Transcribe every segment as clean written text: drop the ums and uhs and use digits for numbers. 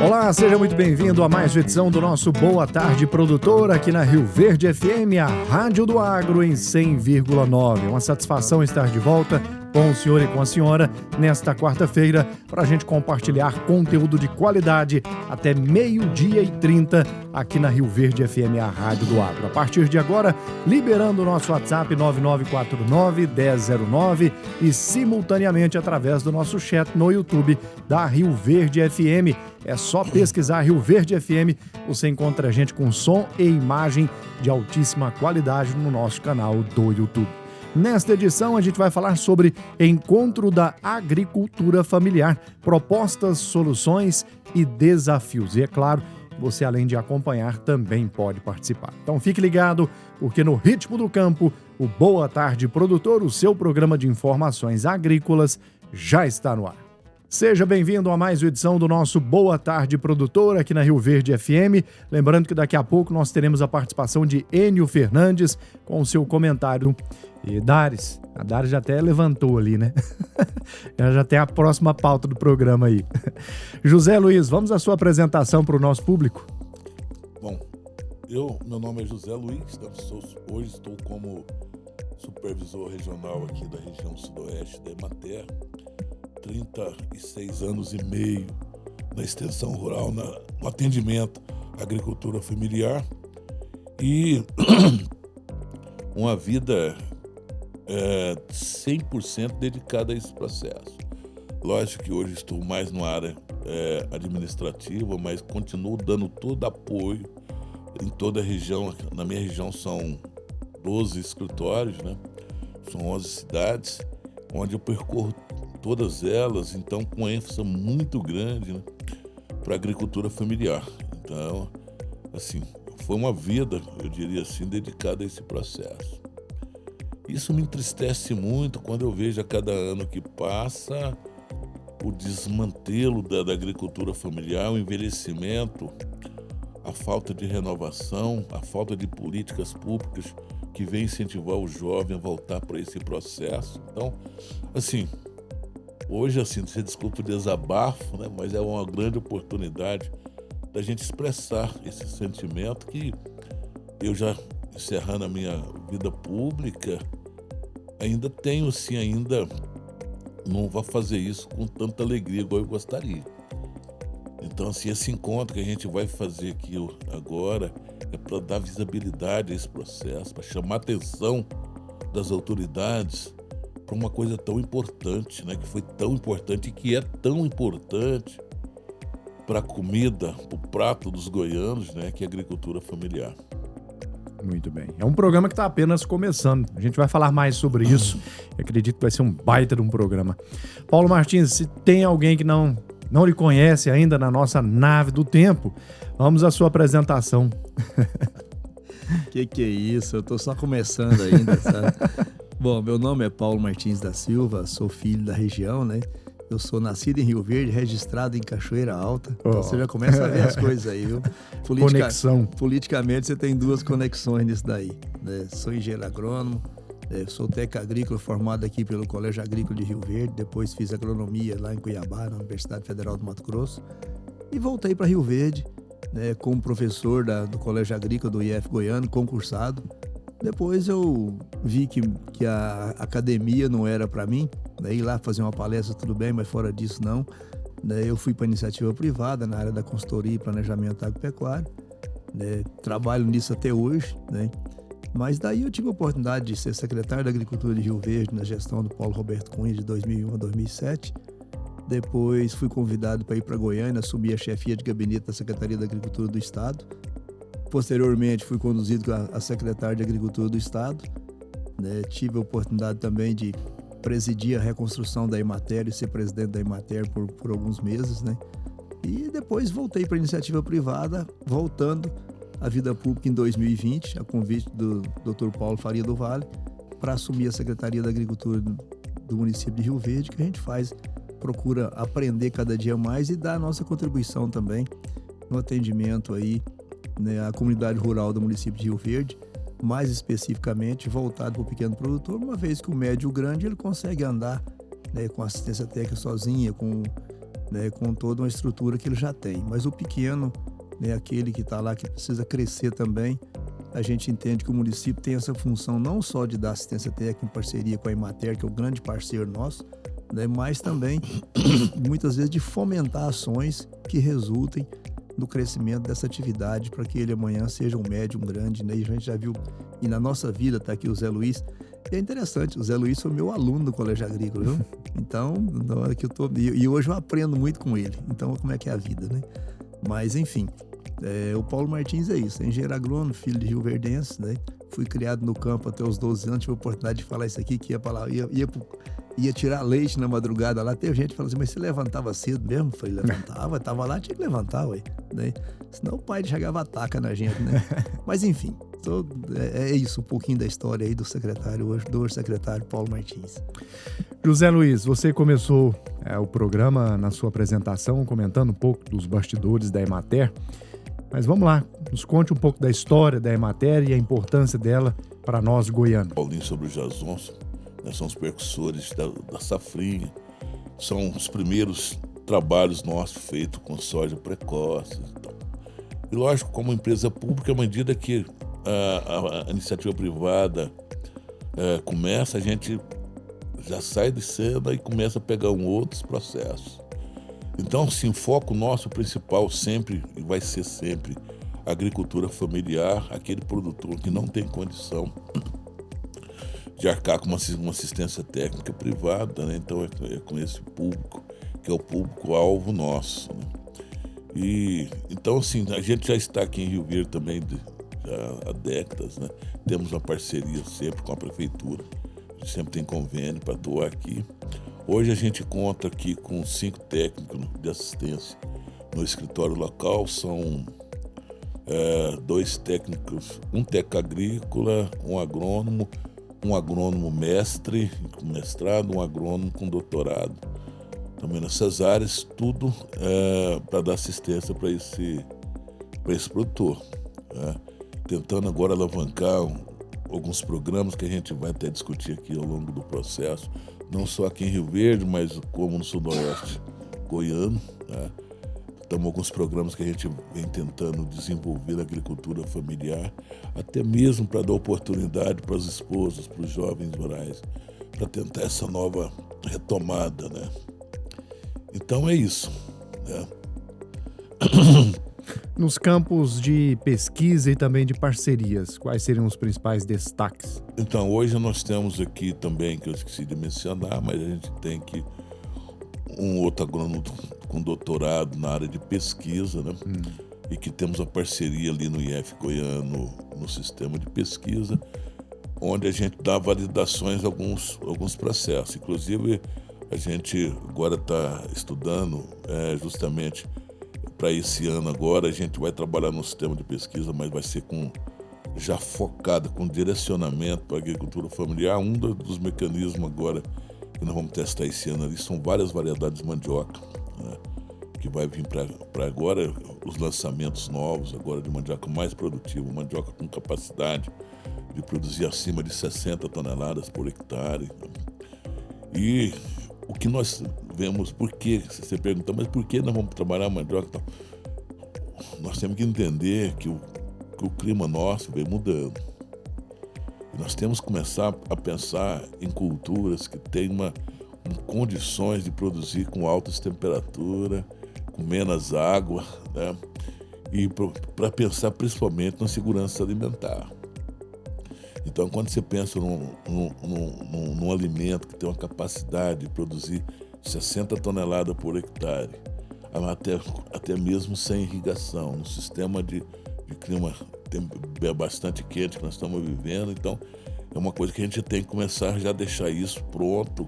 Olá, seja muito bem-vindo a mais uma edição do nosso Boa Tarde Produtor aqui na Rio Verde FM, a Rádio do Agro em 100,9. Uma satisfação estar de volta com o senhor e com a senhora nesta quarta-feira para a gente compartilhar conteúdo de qualidade até 12h30 aqui na Rio Verde FM, a Rádio do Agro. A partir de agora, liberando o nosso WhatsApp 9949-1009 e simultaneamente através do nosso chat no YouTube da Rio Verde FM. É só pesquisar Rio Verde FM, você encontra a gente com som e imagem de altíssima qualidade no nosso canal do YouTube. Nesta edição, a gente vai falar sobre Encontro da Agricultura Familiar, propostas, soluções e desafios. E é claro, você além de acompanhar, também pode participar. Então fique ligado, porque no Ritmo do Campo, o Boa Tarde Produtor, o seu programa de informações agrícolas, já está no ar. Seja bem-vindo a mais uma edição do nosso Boa Tarde Produtor aqui na Rio Verde FM. Lembrando que daqui a pouco nós teremos a participação de Enio Fernandes com o seu comentário. E Dares, a Dares já até levantou ali, né? Já tem a próxima pauta do programa aí. José Luiz, vamos à sua apresentação para o nosso público? Bom, meu nome é José Luiz, hoje estou como supervisor regional aqui da região sudoeste da Emater. 36 anos e meio na extensão rural, no atendimento à agricultura familiar e uma vida 100% dedicada a esse processo. Lógico que hoje estou mais na área administrativa, mas continuo dando todo apoio em toda a região. Na minha região são 12 escritórios, né? São 11 cidades, onde eu percorro todas elas, então com ênfase muito grande, né, para a agricultura familiar. Então, assim, foi uma vida, eu diria assim, dedicada a esse processo. Isso me entristece muito quando eu vejo a cada ano que passa o desmantelo da agricultura familiar, o envelhecimento, a falta de renovação, a falta de políticas públicas que vem incentivar o jovem a voltar para esse processo. Então, assim, hoje, assim, você desculpa o desabafo, né? Mas é uma grande oportunidade da gente expressar esse sentimento que eu já, encerrando a minha vida pública, ainda tenho, sim, não vou fazer isso com tanta alegria igual eu gostaria. Então, assim, esse encontro que a gente vai fazer aqui agora é para dar visibilidade a esse processo, para chamar a atenção das autoridades para uma coisa tão importante, né? Que foi tão importante e que é tão importante para a comida, para o prato dos goianos, né? Que é a agricultura familiar. Muito bem. É um programa que está apenas começando. A gente vai falar mais sobre isso. Eu acredito que vai ser um baita de um programa. Paulo Martins, se tem alguém que não lhe conhece ainda na nossa nave do tempo, vamos à sua apresentação. Que é isso? Eu tô só começando ainda, sabe? Bom, meu nome é Paulo Martins da Silva, sou filho da região, né? Eu sou nascido em Rio Verde, registrado em Cachoeira Alta. Então você já começa a ver as coisas aí, viu? Conexão. Politicamente você tem duas conexões nisso daí, né? Sou engenheiro agrônomo, sou técnico agrícola formado aqui pelo Colégio Agrícola de Rio Verde, depois fiz agronomia lá em Cuiabá, na Universidade Federal do Mato Grosso, e voltei para Rio Verde, né, como professor do Colégio Agrícola do IF Goiano, concursado. Depois eu vi que a academia não era para mim, né? Ir lá fazer uma palestra tudo bem, mas fora disso não. Né? Eu fui para iniciativa privada na área da consultoria e planejamento agropecuário, né? Trabalho nisso até hoje, né? Mas daí eu tive a oportunidade de ser secretário da Agricultura de Rio Verde na gestão do Paulo Roberto Cunha de 2001 a 2007. Depois fui convidado para ir para Goiânia, assumir a chefia de gabinete da Secretaria da Agricultura do Estado. Posteriormente, fui conduzido a secretário de Agricultura do Estado. Né? Tive a oportunidade também de presidir a reconstrução da Emater e ser presidente da Emater por alguns meses. Né? E depois voltei para a iniciativa privada, voltando à vida pública em 2020, a convite do Dr. Paulo Faria do Vale, para assumir a Secretaria da Agricultura do município de Rio Verde, que a gente procura aprender cada dia mais e dar a nossa contribuição também no atendimento aí, né, à comunidade rural do município de Rio Verde, mais especificamente voltado para o pequeno produtor, uma vez que o médio e o grande ele consegue andar, né, com assistência técnica sozinha, com né, com toda uma estrutura que ele já tem. Mas o pequeno, né, aquele que está lá, que precisa crescer também, a gente entende que o município tem essa função não só de dar assistência técnica em parceria com a Emater, que é o grande parceiro nosso, né, mas também, muitas vezes, de fomentar ações que resultem no crescimento dessa atividade para que ele amanhã seja um médio, um grande, né? E a gente já viu, e na nossa vida está aqui o Zé Luiz, e é interessante, o Zé Luiz foi meu aluno no Colégio Agrícola, viu? Então, na hora que eu tô, e hoje eu aprendo muito com ele, então como é que é a vida, né? Mas, enfim, o Paulo Martins é isso, é engenheiro agrônomo, filho de rioverdense, né? Fui criado no campo até os 12 anos, tive a oportunidade de falar isso aqui, que ia para lá, ia tirar leite na madrugada lá. Teve gente que falou assim, mas você levantava cedo mesmo? Eu falei, levantava, tava lá, tinha que levantar, ué, né? Senão o pai chegava a taca na gente, né? Mas enfim, é isso, um pouquinho da história aí do secretário, hoje, do secretário Paulo Martins. José Luiz, você começou o programa na sua apresentação comentando um pouco dos bastidores da Emater, mas vamos lá, nos conte um pouco da história da Emater e a importância dela para nós goianos. Paulinho sobre o Jason, nós somos percussores da safrinha, são os primeiros trabalhos nossos feitos com soja precoce e tal. E lógico, como empresa pública, à medida que a iniciativa privada começa, a gente já sai de cena e começa a pegar outros processos. Então, sim, o foco nosso principal sempre, e vai ser sempre, a agricultura familiar, aquele produtor que não tem condição de arcar com uma assistência técnica privada, né? Então é com esse público, que é o público-alvo nosso, né? E, então, assim, a gente já está aqui em Rio Verde também há décadas, né? Temos uma parceria sempre com a prefeitura, a gente sempre tem convênio para atuar aqui. Hoje a gente conta aqui com 5 técnicos de assistência no escritório local, são 2 técnicos, um técnico agrícola, um agrônomo mestre, com mestrado, um agrônomo com doutorado. Também nessas áreas, tudo para dar assistência para esse produtor. Né? Tentando agora alavancar alguns programas que a gente vai até discutir aqui ao longo do processo, não só aqui em Rio Verde, mas como no sudoeste goiano. Né? Então, alguns programas que a gente vem tentando desenvolver na agricultura familiar, até mesmo para dar oportunidade para as esposas, para os jovens rurais, para tentar essa nova retomada, né? Então é isso, né? Nos campos de pesquisa e também de parcerias, quais seriam os principais destaques? Então, hoje nós temos aqui também, que eu esqueci de mencionar, mas a gente tem aqui um outro agrônomo com doutorado na área de pesquisa, né? E que temos a parceria ali no IF Goiano, no sistema de pesquisa, onde a gente dá validações a alguns processos. Inclusive, a gente agora está estudando justamente para esse ano agora, a gente vai trabalhar no sistema de pesquisa, mas vai ser já focado, com direcionamento para a agricultura familiar. Um dos mecanismos agora que nós vamos testar esse ano ali são várias variedades de mandioca, né, que vai vir para agora os lançamentos novos agora de mandioca mais produtiva, mandioca com capacidade de produzir acima de 60 toneladas por hectare. E o que nós vemos, por que, você pergunta, mas por que nós vamos trabalhar mandioca? Então, nós temos que entender que o clima nosso vem mudando. E nós temos que começar a pensar em culturas que tenham condições de produzir com altas temperaturas, com menos água, né? E para pensar principalmente na segurança alimentar. Então, quando você pensa num alimento que tem uma capacidade de produzir 60 toneladas por hectare, até mesmo sem irrigação, no sistema de clima bastante quente que nós estamos vivendo, então é uma coisa que a gente tem que começar já a deixar isso pronto,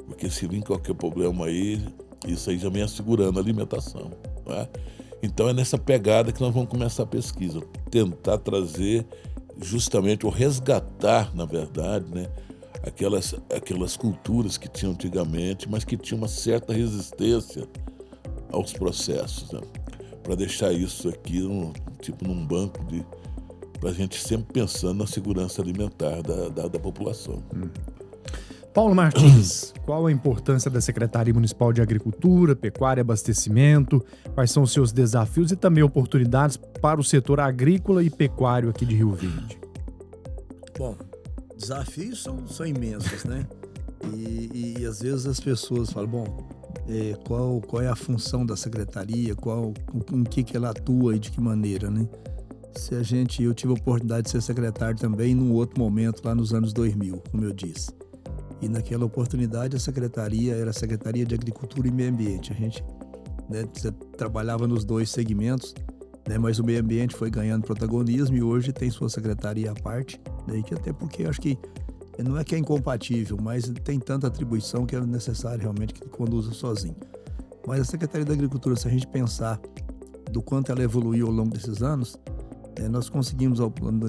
porque se vir qualquer problema aí, isso aí já vem assegurando a alimentação. Né? Então é nessa pegada que nós vamos começar a pesquisa, tentar trazer justamente, ou resgatar, na verdade, né, aquelas culturas que tinham antigamente, mas que tinham uma certa resistência aos processos, né, para deixar isso aqui num banco para a gente sempre pensando na segurança alimentar da população. Paulo Martins, qual a importância da Secretaria Municipal de Agricultura, Pecuária e Abastecimento? Quais são os seus desafios e também oportunidades para o setor agrícola e pecuário aqui de Rio Verde? Bom, desafios são imensos, né? E às vezes as pessoas falam, bom, qual é a função da secretaria, em que ela atua e de que maneira, né? Eu tive a oportunidade de ser secretário também num outro momento, lá nos anos 2000, como eu disse. E naquela oportunidade a secretaria era a Secretaria de Agricultura e Meio Ambiente. A gente, né, trabalhava nos dois segmentos, né, mas o meio ambiente foi ganhando protagonismo e hoje tem sua secretaria à parte, né, que até porque acho que não é que é incompatível, mas tem tanta atribuição que é necessário realmente que conduza sozinho. Mas a Secretaria da Agricultura, se a gente pensar do quanto ela evoluiu ao longo desses anos, nós conseguimos,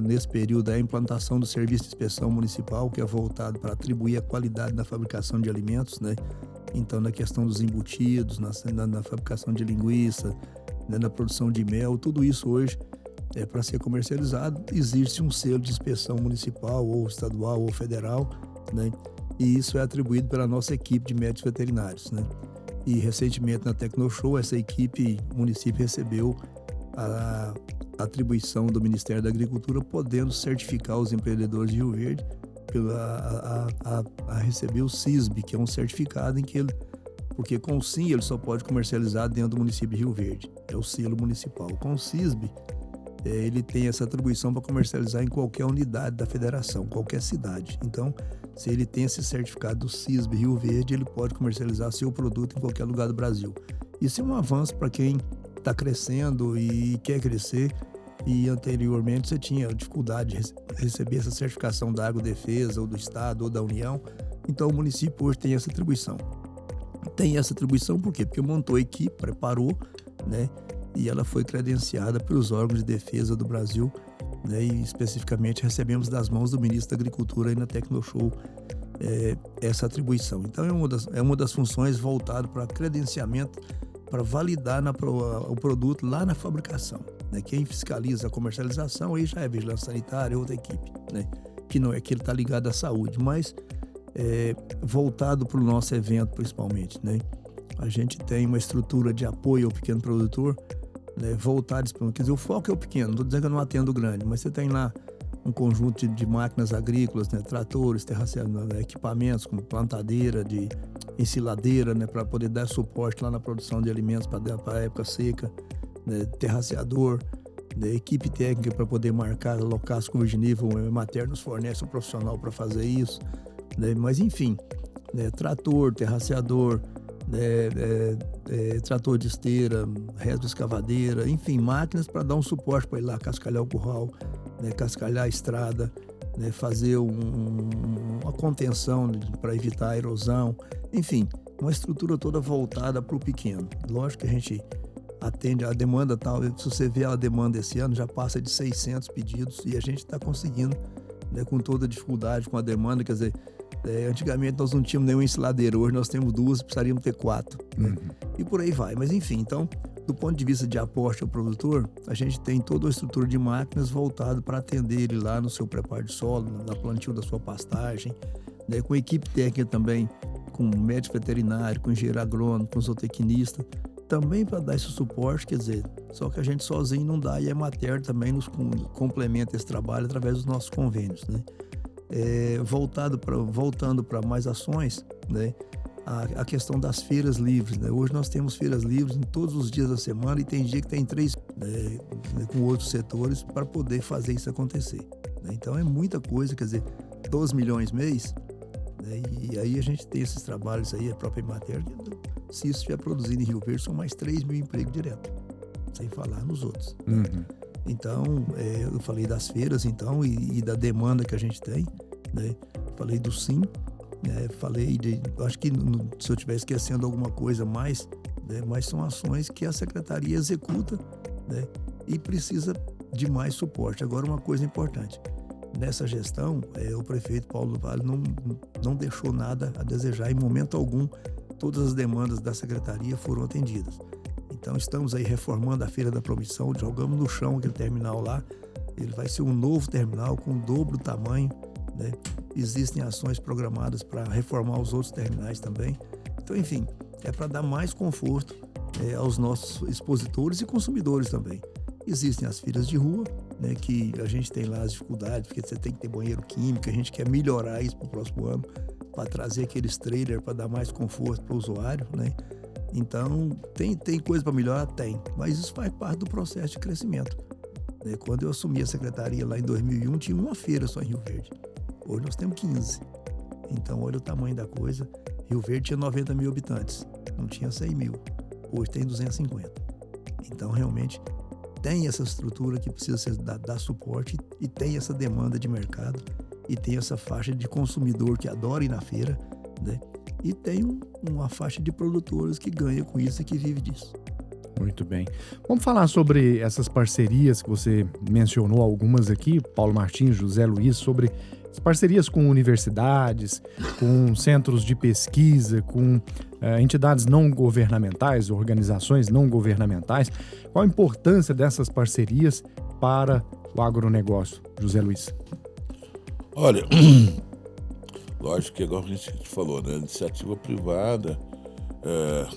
nesse período, a implantação do Serviço de Inspeção Municipal, que é voltado para atribuir a qualidade na fabricação de alimentos, né? Então, na questão dos embutidos, na fabricação de linguiça, né, na produção de mel, tudo isso hoje, para ser comercializado, existe um selo de inspeção municipal, ou estadual, ou federal, né? E isso é atribuído pela nossa equipe de médicos veterinários, né? E, recentemente, na Tecnoshow, essa equipe, o município recebeu a atribuição do Ministério da Agricultura, podendo certificar os empreendedores de Rio Verde a receber o CISB, que é um certificado em que porque com o SIM ele só pode comercializar dentro do município de Rio Verde, é o selo municipal. Com o CISB, ele tem essa atribuição para comercializar em qualquer unidade da federação, qualquer cidade. Então, se ele tem esse certificado do CISB Rio Verde, ele pode comercializar seu produto em qualquer lugar do Brasil. Isso é um avanço para quem está crescendo e quer crescer, e anteriormente você tinha dificuldade de receber essa certificação da Agrodefesa ou do Estado ou da União. Então o município hoje tem essa atribuição. Tem essa atribuição por quê? Porque montou a equipe, preparou, né? E ela foi credenciada pelos órgãos de defesa do Brasil, né? E especificamente recebemos das mãos do ministro da Agricultura aí na Tecnoshow essa atribuição. Então é uma das funções voltada para credenciamento, para validar o produto lá na fabricação, né? Quem fiscaliza a comercialização aí já é vigilância sanitária, outra equipe, né? Que não é que ele está ligado à saúde, mas voltado para o nosso evento principalmente, né? A gente tem uma estrutura de apoio ao pequeno produtor, né? Voltado, quer dizer, o foco é o pequeno, não estou dizendo que eu não atendo o grande, mas você tem lá um conjunto de máquinas agrícolas, né? Tratores, equipamentos como plantadeira, de ensiladeira, né? Para poder dar suporte lá na produção de alimentos para a época seca, né? Terraceador, né? Equipe técnica para poder marcar, alocar as curvas de nível, o Emater nos fornece um profissional para fazer isso, né? Mas enfim, né? Trator, terraceador, trator de esteira, retroescavadeira, enfim, máquinas para dar um suporte para ir lá cascalhar o curral, né, cascalhar a estrada, né, fazer uma contenção para evitar a erosão, enfim, uma estrutura toda voltada para o pequeno. Lógico que a gente atende a demanda tal, se você vê a demanda esse ano, já passa de 600 pedidos e a gente está conseguindo, né, com toda a dificuldade, com a demanda, quer dizer, antigamente nós não tínhamos nenhuma ensiladeira, hoje nós temos 2, precisaríamos ter 4, né? E por aí vai. Mas enfim, então, do ponto de vista de aporte ao produtor, a gente tem toda a estrutura de máquinas voltada para atender ele lá no seu preparo de solo, na plantio da sua pastagem, né? Com equipe técnica também, com médico veterinário, com engenheiro agrônomo, com zootecnista, também para dar esse suporte, quer dizer, só que a gente sozinho não dá, e a Emater também nos complementa esse trabalho através dos nossos convênios, né? Voltando para mais ações, né? A questão das feiras livres, né? Hoje nós temos feiras livres em todos os dias da semana e tem dia que tem 3, né, com outros setores para poder fazer isso acontecer, né? Então é muita coisa, quer dizer, 12 milhões mês, né? E aí a gente tem esses trabalhos aí, a própria Emater, se isso estiver produzindo em Rio Verde, são mais 3 mil empregos direto, sem falar nos outros. Então, eu falei das feiras, então, e da demanda que a gente tem, né? Falei do SIM, né? Falei acho que se eu estiver esquecendo alguma coisa mais, né? Mas são ações que a secretaria executa, né? E precisa de mais suporte. Agora, uma coisa importante, nessa gestão, o prefeito Paulo do Vale não deixou nada a desejar em momento algum. Todas as demandas da secretaria foram atendidas. Então estamos aí reformando a Feira da Promissão, jogamos no chão aquele terminal lá, ele vai ser um novo terminal com o dobro do tamanho, né? Existem ações programadas para reformar os outros terminais também. Então, enfim, é para dar mais conforto aos nossos expositores e consumidores também. Existem as feiras de rua, né, que a gente tem lá as dificuldades, porque você tem que ter banheiro químico, a gente quer melhorar isso para o próximo ano, para trazer aqueles trailers para dar mais conforto para o usuário, né? Então, tem coisa para melhorar? Tem, mas isso faz parte do processo de crescimento. Né? Quando eu assumi a secretaria lá em 2001, tinha uma feira só em Rio Verde. Hoje nós temos 15. Então, olha o tamanho da coisa. Rio Verde tinha 90 mil habitantes, não tinha 100 mil. Hoje tem 250. Então, realmente, tem essa estrutura que precisa dar suporte e tem essa demanda de mercado e tem essa faixa de consumidor que adora ir na feira, né? E tem uma faixa de produtores que ganha com isso e que vive disso. Muito bem. Vamos falar sobre essas parcerias que você mencionou algumas aqui, Paulo Martins, José Luiz, sobre as parcerias com universidades, com centros de pesquisa, com entidades não governamentais, organizações não governamentais. Qual a importância dessas parcerias para o agronegócio, José Luiz? Olha, lógico que agora a gente falou, né? Iniciativa privada,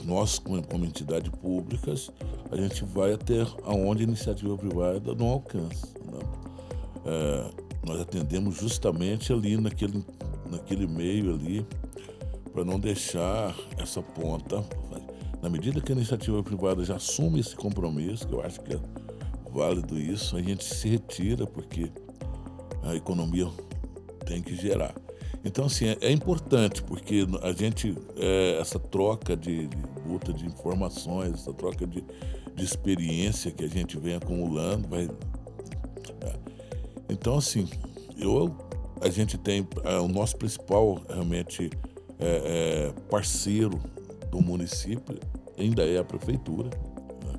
nós como entidade públicas, a gente vai até onde a iniciativa privada não alcança, né? Nós atendemos justamente ali naquele meio ali, para não deixar essa ponta. Na medida que a iniciativa privada já assume esse compromisso, que eu acho que é válido isso, a gente se retira, porque a economia tem que gerar. Então, assim, é importante, porque a gente, essa troca de luta de informações, essa troca de experiência que a gente vem acumulando, então, assim, a gente tem o nosso principal, realmente, parceiro do município, ainda é a prefeitura, né?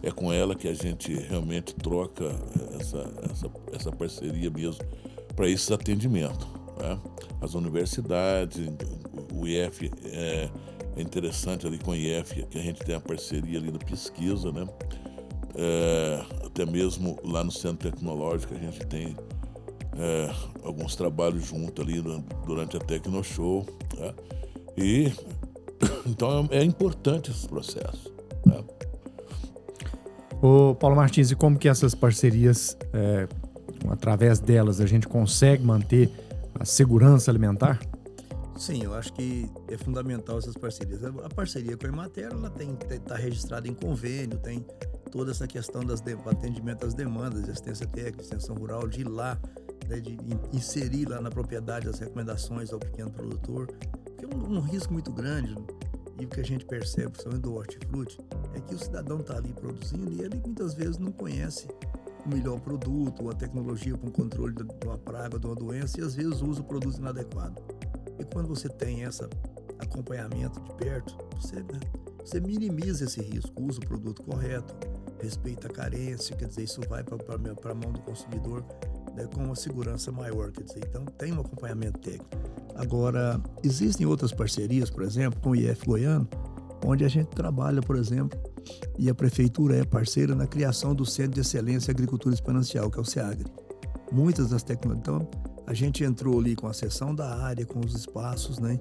É com ela que a gente realmente troca essa parceria mesmo para esses atendimentos, né? As universidades, o IF é interessante ali com o IF, que a gente tem a parceria ali na pesquisa, né? Até mesmo lá no Centro Tecnológico a gente tem alguns trabalhos juntos ali durante a Tecnoshow, né? E então é importante esse processo, né? Ô Paulo Martins, e como que essas parcerias, através delas, a gente consegue manter a segurança alimentar? Sim, eu acho que é fundamental essas parcerias. A parceria com a Emater, ela está registrada em convênio, tem toda essa questão do atendimento às demandas, de assistência técnica, extensão rural, de ir lá, né, de inserir lá na propriedade as recomendações ao pequeno produtor, porque é um risco muito grande, e o que a gente percebe, principalmente do hortifruti, é que o cidadão está ali produzindo e ele muitas vezes não conhece o melhor produto, ou a tecnologia para o controle de uma praga, de uma doença, e às vezes usa o produto inadequado. E quando você tem esse acompanhamento de perto, você minimiza esse risco, usa o produto correto, respeita a carência, quer dizer, isso vai para a mão do consumidor, né, com uma segurança maior, quer dizer, então tem um acompanhamento técnico. Agora, existem outras parcerias, por exemplo, com o IF Goiano, onde a gente trabalha, por exemplo, e a prefeitura é parceira na criação do Centro de Excelência em Agricultura Exponencial, que é o SEAGRE. Muitas das tecnologias, então, a gente entrou ali com a seção da área, com os espaços, né?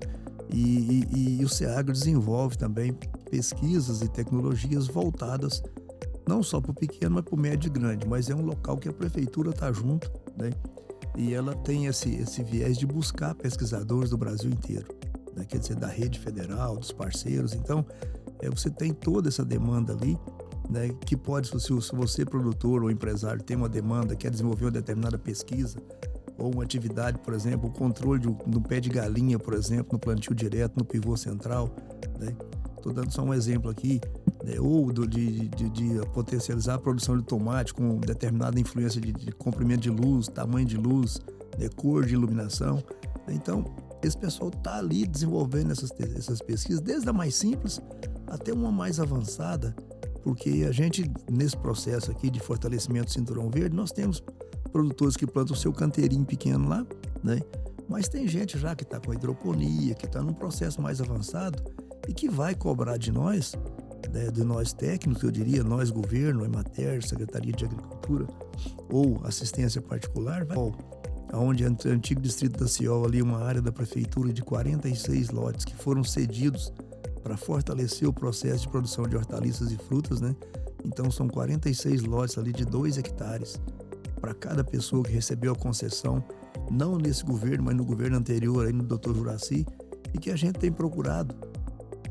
E o SEAGRE desenvolve também pesquisas e tecnologias voltadas não só para o pequeno, mas para o médio e grande. Mas é um local que a prefeitura está junto, né? E ela tem esse viés de buscar pesquisadores do Brasil inteiro, né? Quer dizer, da rede federal, dos parceiros. Então, você tem toda essa demanda ali, né? Que pode, se você, produtor ou empresário, tem uma demanda, quer desenvolver uma determinada pesquisa, ou uma atividade, por exemplo, o controle do pé de galinha, por exemplo, no plantio direto, no pivô central, né? Estou dando só um exemplo aqui, né? Ou de potencializar a produção de tomate com determinada influência de comprimento de luz, tamanho de luz, né? Cor de iluminação. Então, esse pessoal está ali desenvolvendo essas pesquisas, desde a mais simples até uma mais avançada, porque a gente, nesse processo aqui de fortalecimento do Cinturão Verde, nós temos produtores que plantam o seu canteirinho pequeno lá, né? Mas tem gente já que está com hidroponia, que está num processo mais avançado e que vai cobrar de nós, né, de nós técnicos, eu diria, nós governo, Emater, Secretaria de Agricultura ou assistência particular, onde o antigo distrito da Ciol, ali uma área da prefeitura de 46 lotes que foram cedidos para fortalecer o processo de produção de hortaliças e frutas, né? Então são 46 lotes ali de 2 hectares para cada pessoa que recebeu a concessão, não nesse governo, mas no governo anterior, aí no Dr. Juraci, e que a gente tem procurado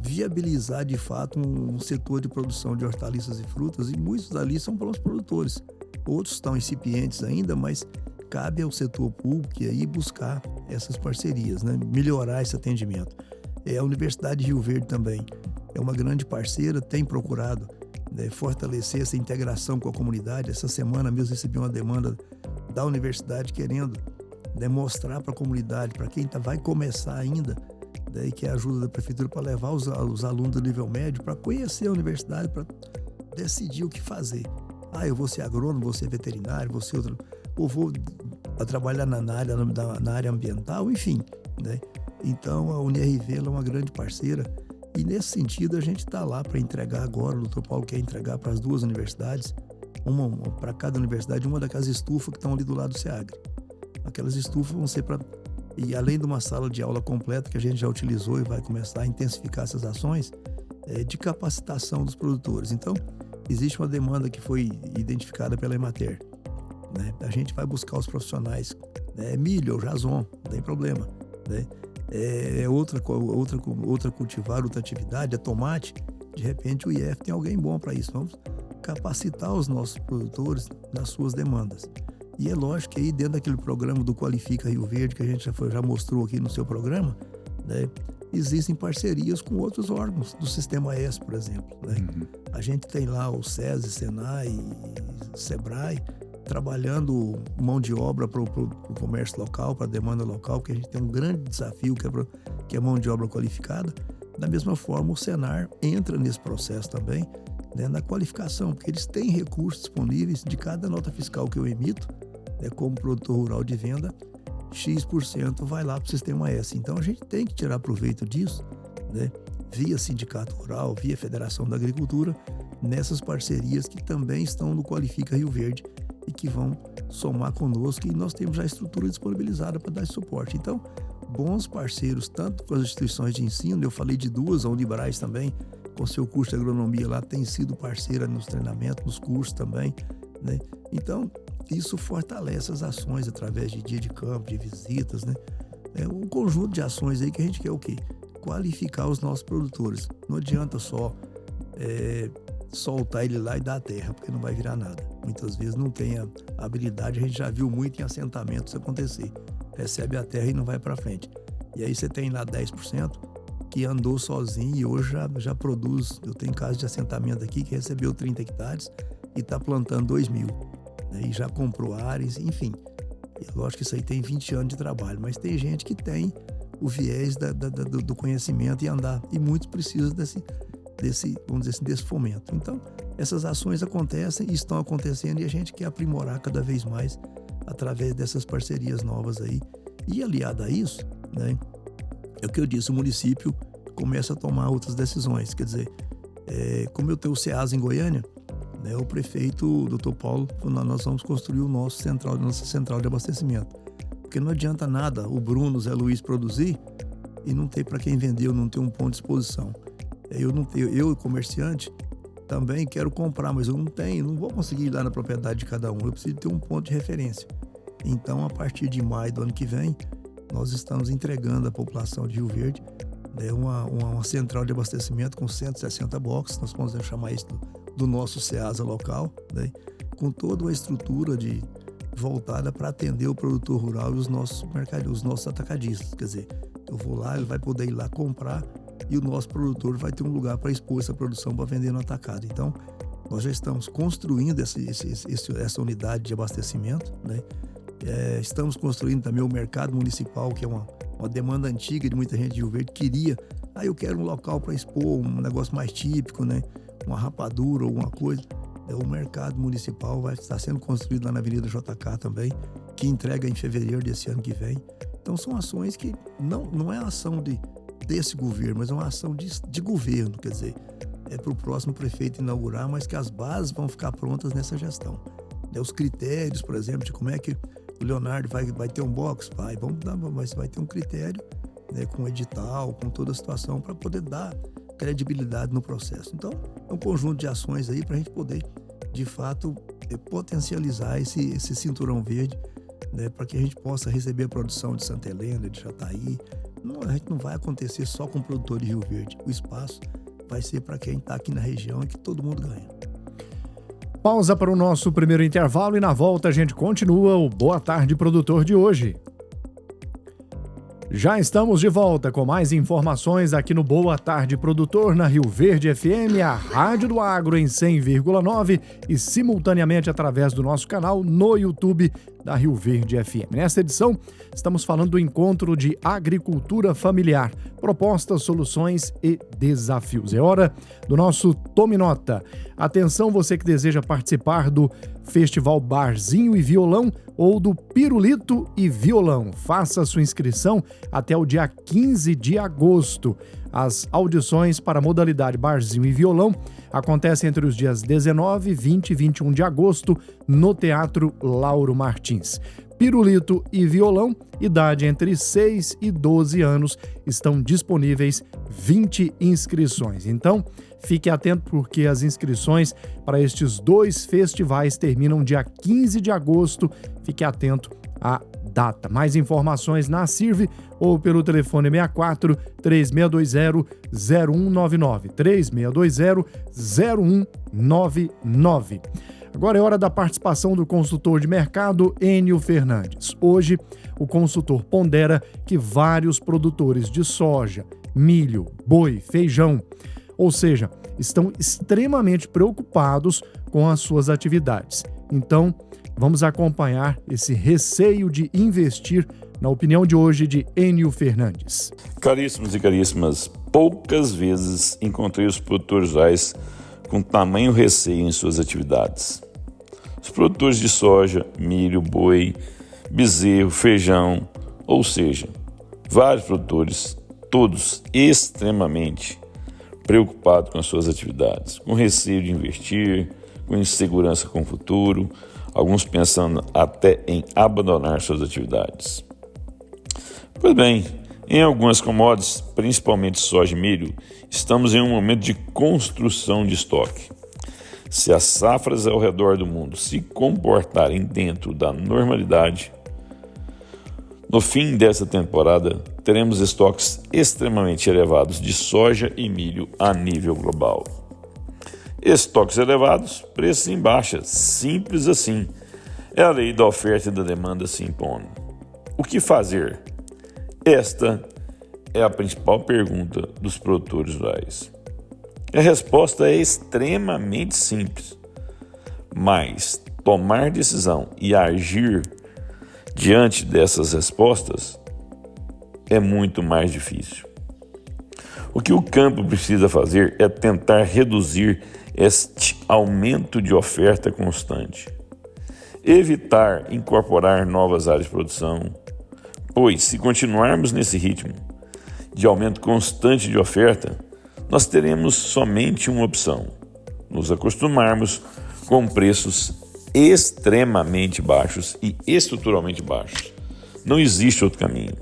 viabilizar de fato um setor de produção de hortaliças e frutas, e muitos ali são para os produtores. Outros estão incipientes ainda, mas cabe ao setor público aí buscar essas parcerias, né? Melhorar esse atendimento. A Universidade de Rio Verde também é uma grande parceira, tem procurado, né, fortalecer essa integração com a comunidade. Essa semana mesmo recebi uma demanda da universidade querendo demonstrar para a comunidade, para quem vai começar ainda, daí que é a ajuda da prefeitura para levar os alunos do nível médio para conhecer a universidade, para decidir o que fazer. Eu vou ser agrônomo, vou ser veterinário, vou ser outro, ou vou trabalhar na área ambiental, enfim, né? Então a UniRV é uma grande parceira e nesse sentido a gente está lá para entregar agora. O Dr. Paulo quer entregar para as 2 universidades, uma para cada universidade, uma daquelas estufas que estão ali do lado do SEAGRE. Aquelas estufas vão ser para... E além de uma sala de aula completa que a gente já utilizou e vai começar a intensificar essas ações, de capacitação dos produtores. Então, existe uma demanda que foi identificada pela Emater, né? A gente vai buscar os profissionais, né? Milho ou jason, não tem problema, né? Outra cultivar, outra atividade, tomate. De repente o IF tem alguém bom para isso. Vamos capacitar os nossos produtores nas suas demandas. E é lógico que aí dentro daquele programa do Qualifica Rio Verde, que a gente já mostrou aqui no seu programa, né, existem parcerias com outros órgãos do Sistema S, por exemplo, né? A gente tem lá o SESI, Senai, Sebrae, trabalhando mão de obra para o comércio local, para a demanda local, porque a gente tem um grande desafio que é mão de obra qualificada. Da mesma forma, o Senar entra nesse processo também, né, na qualificação, porque eles têm recursos disponíveis de cada nota fiscal que eu emito, né, como produtor rural de venda, X% vai lá para o Sistema S. Então a gente tem que tirar proveito disso, né, via Sindicato Rural, via Federação da Agricultura, nessas parcerias que também estão no Qualifica Rio Verde e que vão somar conosco, e nós temos já a estrutura disponibilizada para dar esse suporte. Então, bons parceiros, tanto com as instituições de ensino, eu falei de 2, a Unibrais também, com seu curso de agronomia lá, tem sido parceira nos treinamentos, nos cursos também, né? Então, isso fortalece as ações através de dia de campo, de visitas, né? É um conjunto de ações aí que a gente quer o quê? Qualificar os nossos produtores. Não adianta só soltar ele lá e dar a terra, porque não vai virar nada. Muitas vezes não tem a habilidade, a gente já viu muito em assentamentos acontecer. Recebe a terra e não vai para frente. E aí você tem lá 10% que andou sozinho e hoje já produz. Eu tenho caso de assentamento aqui que recebeu 30 hectares e está plantando 2.000. Né? E já comprou áreas, enfim. E lógico que isso aí tem 20 anos de trabalho, mas tem gente que tem o viés do conhecimento e andar. E muitos precisam vamos dizer assim, desse fomento. Então, essas ações acontecem e estão acontecendo e a gente quer aprimorar cada vez mais através dessas parcerias novas aí. E aliado a isso, né, é o que eu disse, o município começa a tomar outras decisões. Quer dizer, como eu tenho o SEASA em Goiânia, né, o prefeito, o Dr. Paulo, nós vamos construir nossa central de abastecimento. Porque não adianta nada o Bruno, o Zé Luiz produzir e não ter para quem vender, não ter um ponto de exposição. Eu, comerciante, também quero comprar, mas eu não vou conseguir ir lá na propriedade de cada um. Eu preciso ter um ponto de referência. Então, a partir de maio do ano que vem, nós estamos entregando à população de Rio Verde, né, uma central de abastecimento com 160 boxes, nós podemos chamar isso do nosso SEASA local, né, com toda uma estrutura voltada para atender o produtor rural e os nossos atacadistas. Quer dizer, eu vou lá, ele vai poder ir lá comprar e o nosso produtor vai ter um lugar para expor essa produção para vender no atacado. Então, nós já estamos construindo essa unidade de abastecimento, né? Estamos construindo também o mercado municipal, que é uma demanda antiga de muita gente de Rio Verde, queria, eu quero um local para expor um negócio mais típico, né? Uma rapadura, alguma coisa. O mercado municipal vai estar sendo construído lá na Avenida JK também, que entrega em fevereiro desse ano que vem. Então, são ações que não é ação desse governo, mas é uma ação de governo, quer dizer, é para o próximo prefeito inaugurar, mas que as bases vão ficar prontas nessa gestão. Os critérios, por exemplo, de como é que O Leonardo vai ter um box? Vamos dar, mas vai ter um critério, né, com edital, com toda a situação, para poder dar credibilidade no processo. Então, é um conjunto de ações aí para a gente poder, de fato, potencializar esse cinturão verde, né, para que a gente possa receber a produção de Santa Helena, de Jataí. A gente não vai acontecer só com o produtor de Rio Verde. O espaço vai ser para quem está aqui na região e que todo mundo ganha. Pausa para o nosso primeiro intervalo e na volta a gente continua o Boa Tarde Produtor de hoje. Já estamos de volta com mais informações aqui no Boa Tarde Produtor, na Rio Verde FM, a Rádio do Agro em 100,9 e simultaneamente através do nosso canal no YouTube da Rio Verde FM. Nesta edição, estamos falando do encontro de agricultura familiar, propostas, soluções e desafios. É hora do nosso Tome Nota. Atenção, você que deseja participar do Festival Barzinho e Violão ou do Pirulito e Violão. Faça sua inscrição até o dia 15 de agosto. As audições para a modalidade Barzinho e Violão acontecem entre os dias 19, 20 e 21 de agosto no Teatro Lauro Martins. Pirulito e Violão, idade entre 6 e 12 anos, estão disponíveis 20 inscrições. Então, fique atento porque as inscrições para estes dois festivais terminam dia 15 de agosto. Fique atento à data. Mais informações na CIRV ou pelo telefone 64 3620 0199. 3620 0199. Agora é hora da participação do consultor de mercado, Enio Fernandes. Hoje, o consultor pondera que vários produtores de soja, milho, boi, feijão, ou seja, estão extremamente preocupados com as suas atividades. Então, vamos acompanhar esse receio de investir, na opinião de hoje de Enio Fernandes. Caríssimos e caríssimas, poucas vezes encontrei os produtores rurais com tamanho receio em suas atividades. Os produtores de soja, milho, boi, bezerro, feijão, ou seja, vários produtores, todos extremamente preocupados com as suas atividades, com receio de investir, com insegurança com o futuro, alguns pensando até em abandonar suas atividades. Pois bem, em algumas commodities, principalmente soja e milho, estamos em um momento de construção de estoque. Se as safras ao redor do mundo se comportarem dentro da normalidade, no fim dessa temporada, teremos estoques extremamente elevados de soja e milho a nível global. Estoques elevados, preços em baixa, simples assim. É a lei da oferta e da demanda se impondo. O que fazer? Esta é a principal pergunta dos produtores rurais. A resposta é extremamente simples, mas tomar decisão e agir diante dessas respostas é muito mais difícil. O que o campo precisa fazer é tentar reduzir este aumento de oferta constante, evitar incorporar novas áreas de produção, pois se continuarmos nesse ritmo de aumento constante de oferta, nós teremos somente uma opção: nos acostumarmos com preços extremamente baixos e estruturalmente baixos. Não existe outro caminho.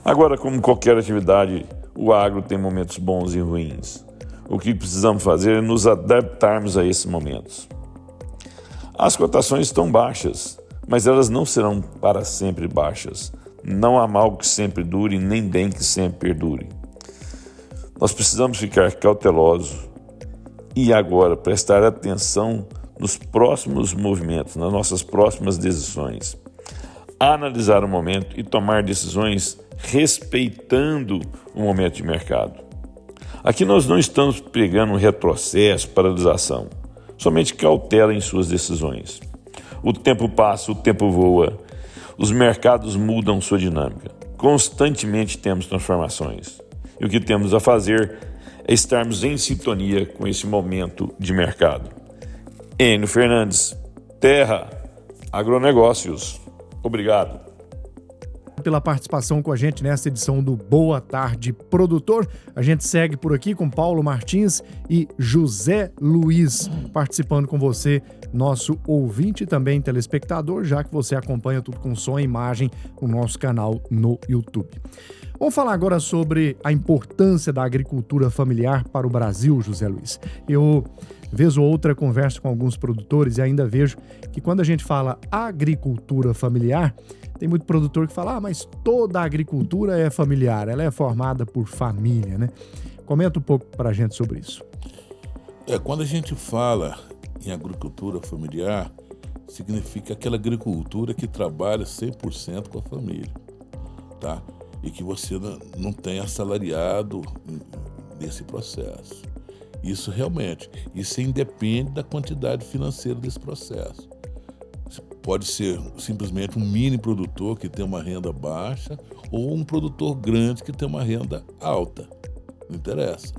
Agora, como qualquer atividade, o agro tem momentos bons e ruins. O que precisamos fazer é nos adaptarmos a esses momentos. As cotações estão baixas, mas elas não serão para sempre baixas. Não há mal que sempre dure, nem bem que sempre perdure. Nós precisamos ficar cautelosos e agora prestar atenção nos próximos movimentos, nas nossas próximas decisões. Analisar o momento e tomar decisões respeitando o momento de mercado. Aqui nós não estamos pregando um retrocesso, paralisação, somente cautela em suas decisões. O tempo passa, o tempo voa, os mercados mudam sua dinâmica. Constantemente temos transformações. E o que temos a fazer é estarmos em sintonia com esse momento de mercado. Enio Fernandes, Terra, Agronegócios. Obrigado. pela participação com a gente nessa edição do Boa Tarde Produtor. A gente segue por aqui com Paulo Martins e José Luiz participando com você, nosso ouvinte e também telespectador, já que você acompanha tudo com som e imagem no nosso canal no YouTube. Vamos falar agora sobre a importância da agricultura familiar para o Brasil, José Luiz. Eu, vez ou outra, converso com alguns produtores e ainda vejo que quando a gente fala agricultura familiar, tem muito produtor que fala, mas toda a agricultura é familiar, ela é formada por família, né? Comenta um pouco para a gente sobre isso. Quando a gente fala em agricultura familiar, significa aquela agricultura que trabalha 100% com a família, tá? E que você não tem assalariado nesse processo. Isso realmente, isso independe da quantidade financeira desse processo. Pode ser simplesmente um mini produtor que tem uma renda baixa ou um produtor grande que tem uma renda alta. Não interessa.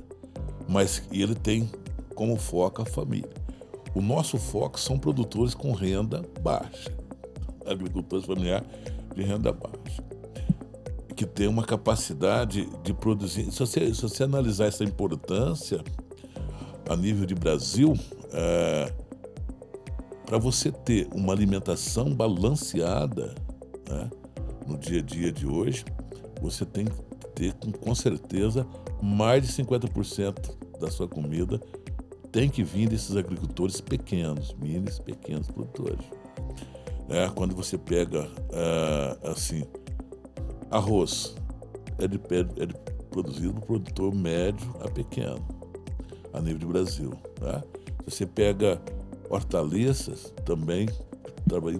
Mas ele tem como foco a família. O nosso foco são produtores com renda baixa. Agricultores familiares de renda baixa. Que tem uma capacidade de produzir. Se você analisar essa importância a nível de Brasil, para você ter uma alimentação balanceada, né, no dia a dia de hoje, você tem que ter, com certeza, mais de 50% da sua comida tem que vir desses agricultores pequenos, pequenos produtores. Quando você pega, assim, arroz, é produzido por produtor médio a pequeno, a nível de Brasil. Tá? Se você pega hortaliças, também trabalha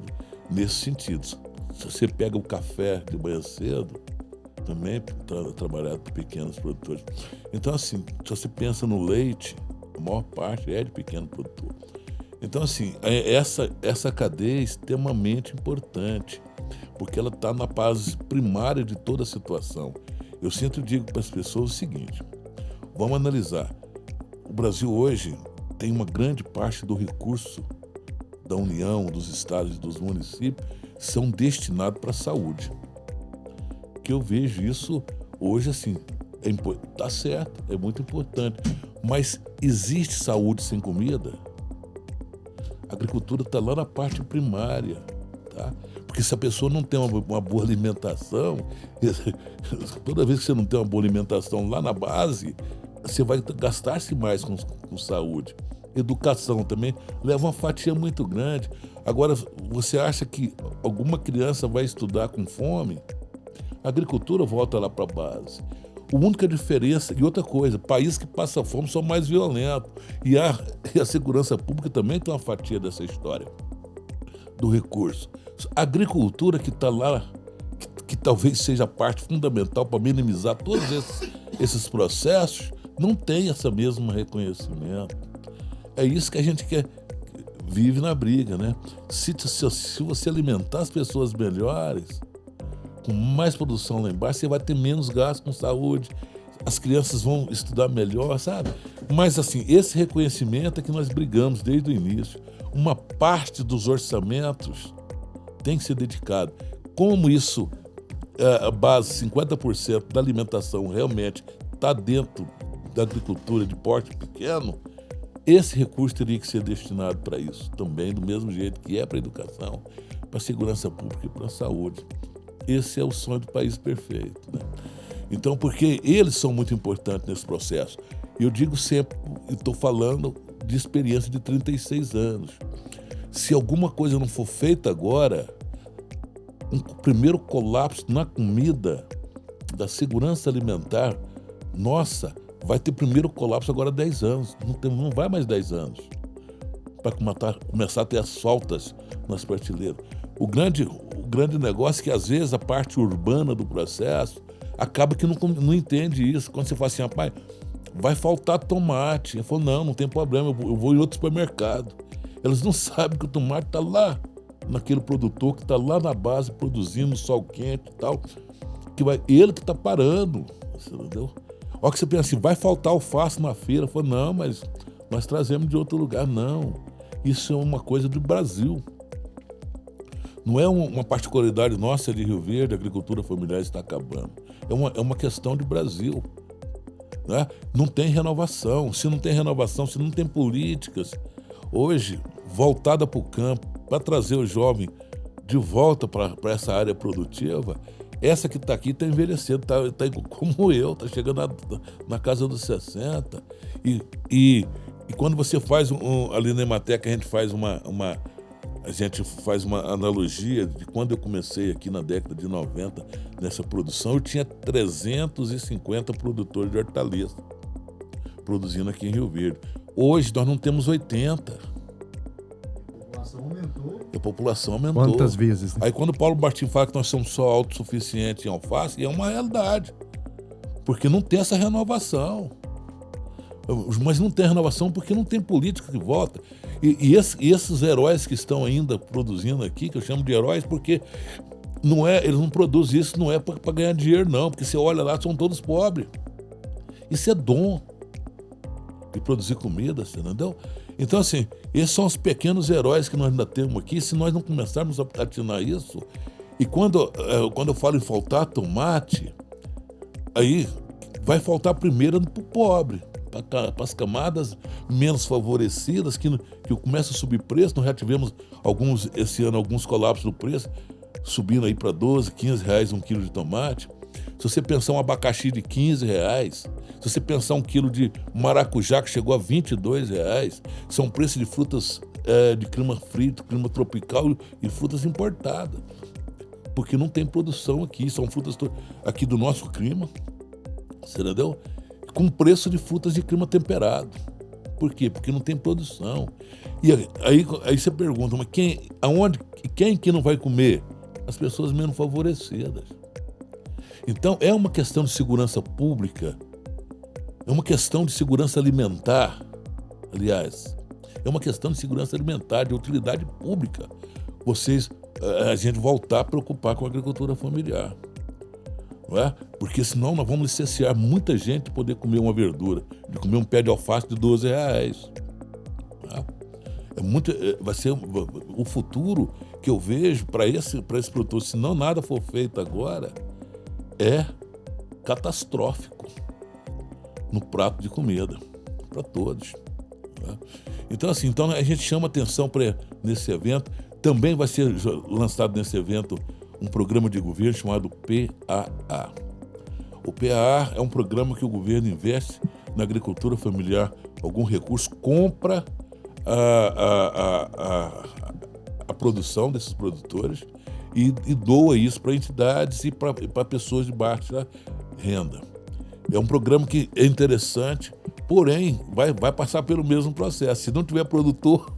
nesse sentido. Se você pega o café de manhã cedo, também é trabalhado por pequenos produtores. Então, assim, se você pensa no leite, a maior parte é de pequeno produtor. Então, assim, essa cadeia é extremamente importante, porque ela está na base primária de toda a situação. Eu sempre digo para as pessoas o seguinte, vamos analisar. O Brasil hoje tem uma grande parte do recurso da União, dos estados e dos municípios são destinados para a saúde. Que eu vejo isso hoje, assim, tá certo, é muito importante. Mas existe saúde sem comida? A agricultura está lá na parte primária, tá? Porque se a pessoa não tem uma boa alimentação, toda vez que você não tem uma boa alimentação lá na base, você vai gastar-se mais com saúde. Educação também leva uma fatia muito grande. Agora, você acha que alguma criança vai estudar com fome? A agricultura volta lá para a base. A única diferença, e outra coisa, países que passam fome são mais violentos. E a segurança pública também tem uma fatia dessa história, do recurso. A agricultura que está lá, que talvez seja a parte fundamental para minimizar todos esses processos, não tem esse mesmo reconhecimento. É isso que a gente vive na briga, né? Se você alimentar as pessoas melhores, com mais produção lá embaixo, você vai ter menos gasto com saúde, as crianças vão estudar melhor, sabe? Mas, assim, esse reconhecimento é que nós brigamos desde o início. Uma parte dos orçamentos tem que ser dedicado. Como isso, a base, 50% da alimentação realmente está dentro da agricultura de porte pequeno, esse recurso teria que ser destinado para isso também, do mesmo jeito que é para a educação, para a segurança pública e para a saúde. Esse é o sonho do país perfeito, né? Então, porque eles são muito importantes nesse processo. Eu digo sempre, e estou falando de experiência de 36 anos. Se alguma coisa não for feita agora, um primeiro colapso na comida, da segurança alimentar, nossa, vai ter primeiro colapso agora há 10 anos. Não vai mais 10 anos para começar a ter as faltas nas prateleiras. O grande negócio é que, às vezes, a parte urbana do processo acaba que não entende isso. Quando você fala assim, rapaz, vai faltar tomate. Ele falou, não tem problema, eu vou em outro supermercado. Eles não sabem que o tomate está lá, naquele produtor que está lá na base, produzindo sol quente e tal. Ele que está parando, entendeu? Olha que você pensa assim, vai faltar alface na feira. Eu falei, não, mas nós trazemos de outro lugar. Não, isso é uma coisa do Brasil. Não é uma particularidade nossa de Rio Verde, a agricultura familiar está acabando. É uma questão de Brasil. Né? Não tem renovação. Se não tem renovação, se não tem políticas, hoje, voltada para o campo, para trazer o jovem de volta para essa área produtiva, essa que está aqui está envelhecendo, está como eu, está chegando na casa dos 60. E quando você faz, ali na Emateca, a gente faz uma analogia de quando eu comecei aqui na década de 90, nessa produção, eu tinha 350 produtores de hortaliças produzindo aqui em Rio Verde. Hoje nós não temos 80. A população aumentou. Quantas vezes? Né? Aí quando o Paulo Martim fala que nós somos só autossuficientes em alface, é uma realidade. Porque não tem essa renovação. Mas não tem renovação porque não tem política que volta. E esses heróis que estão ainda produzindo aqui, que eu chamo de heróis, porque eles não produzem isso, não é para ganhar dinheiro, não. Porque você olha lá, são todos pobres. Isso é dom de produzir comida, você entendeu? Então, assim, esses são os pequenos heróis que nós ainda temos aqui. Se nós não começarmos a atinar isso, e quando eu falo em faltar tomate, aí vai faltar primeiro para o pobre, para as camadas menos favorecidas, que começam a subir preço. Nós já tivemos esse ano alguns colapsos do preço, subindo aí para 12, 15 reais um quilo de tomate. Se você pensar um abacaxi de 15 reais, se você pensar um quilo de maracujá que chegou a 22 reais, são preços de frutas de clima frio, clima tropical e frutas importadas. Porque não tem produção aqui, são frutas aqui do nosso clima, você entendeu? Com preço de frutas de clima temperado. Por quê? Porque não tem produção. E aí você pergunta, mas quem que não vai comer? As pessoas menos favorecidas. Então, é uma questão de segurança pública, é uma questão de segurança alimentar, aliás, é uma questão de segurança alimentar, de utilidade pública, a gente voltar a preocupar com a agricultura familiar. Não é? Porque senão nós vamos licenciar muita gente de poder comer uma verdura, de comer um pé de alface de 12 reais. Vai ser o futuro que eu vejo para esse produtor, se não nada for feito agora, é catastrófico no prato de comida, para todos. Né? Então, assim, a gente chama atenção nesse evento. Também vai ser lançado nesse evento um programa de governo chamado PAA. O PAA é um programa que o governo investe na agricultura familiar, algum recurso, compra a produção desses produtores e doa isso para entidades e para pessoas de baixa renda. É um programa que é interessante, porém vai passar pelo mesmo processo. Se não tiver produtor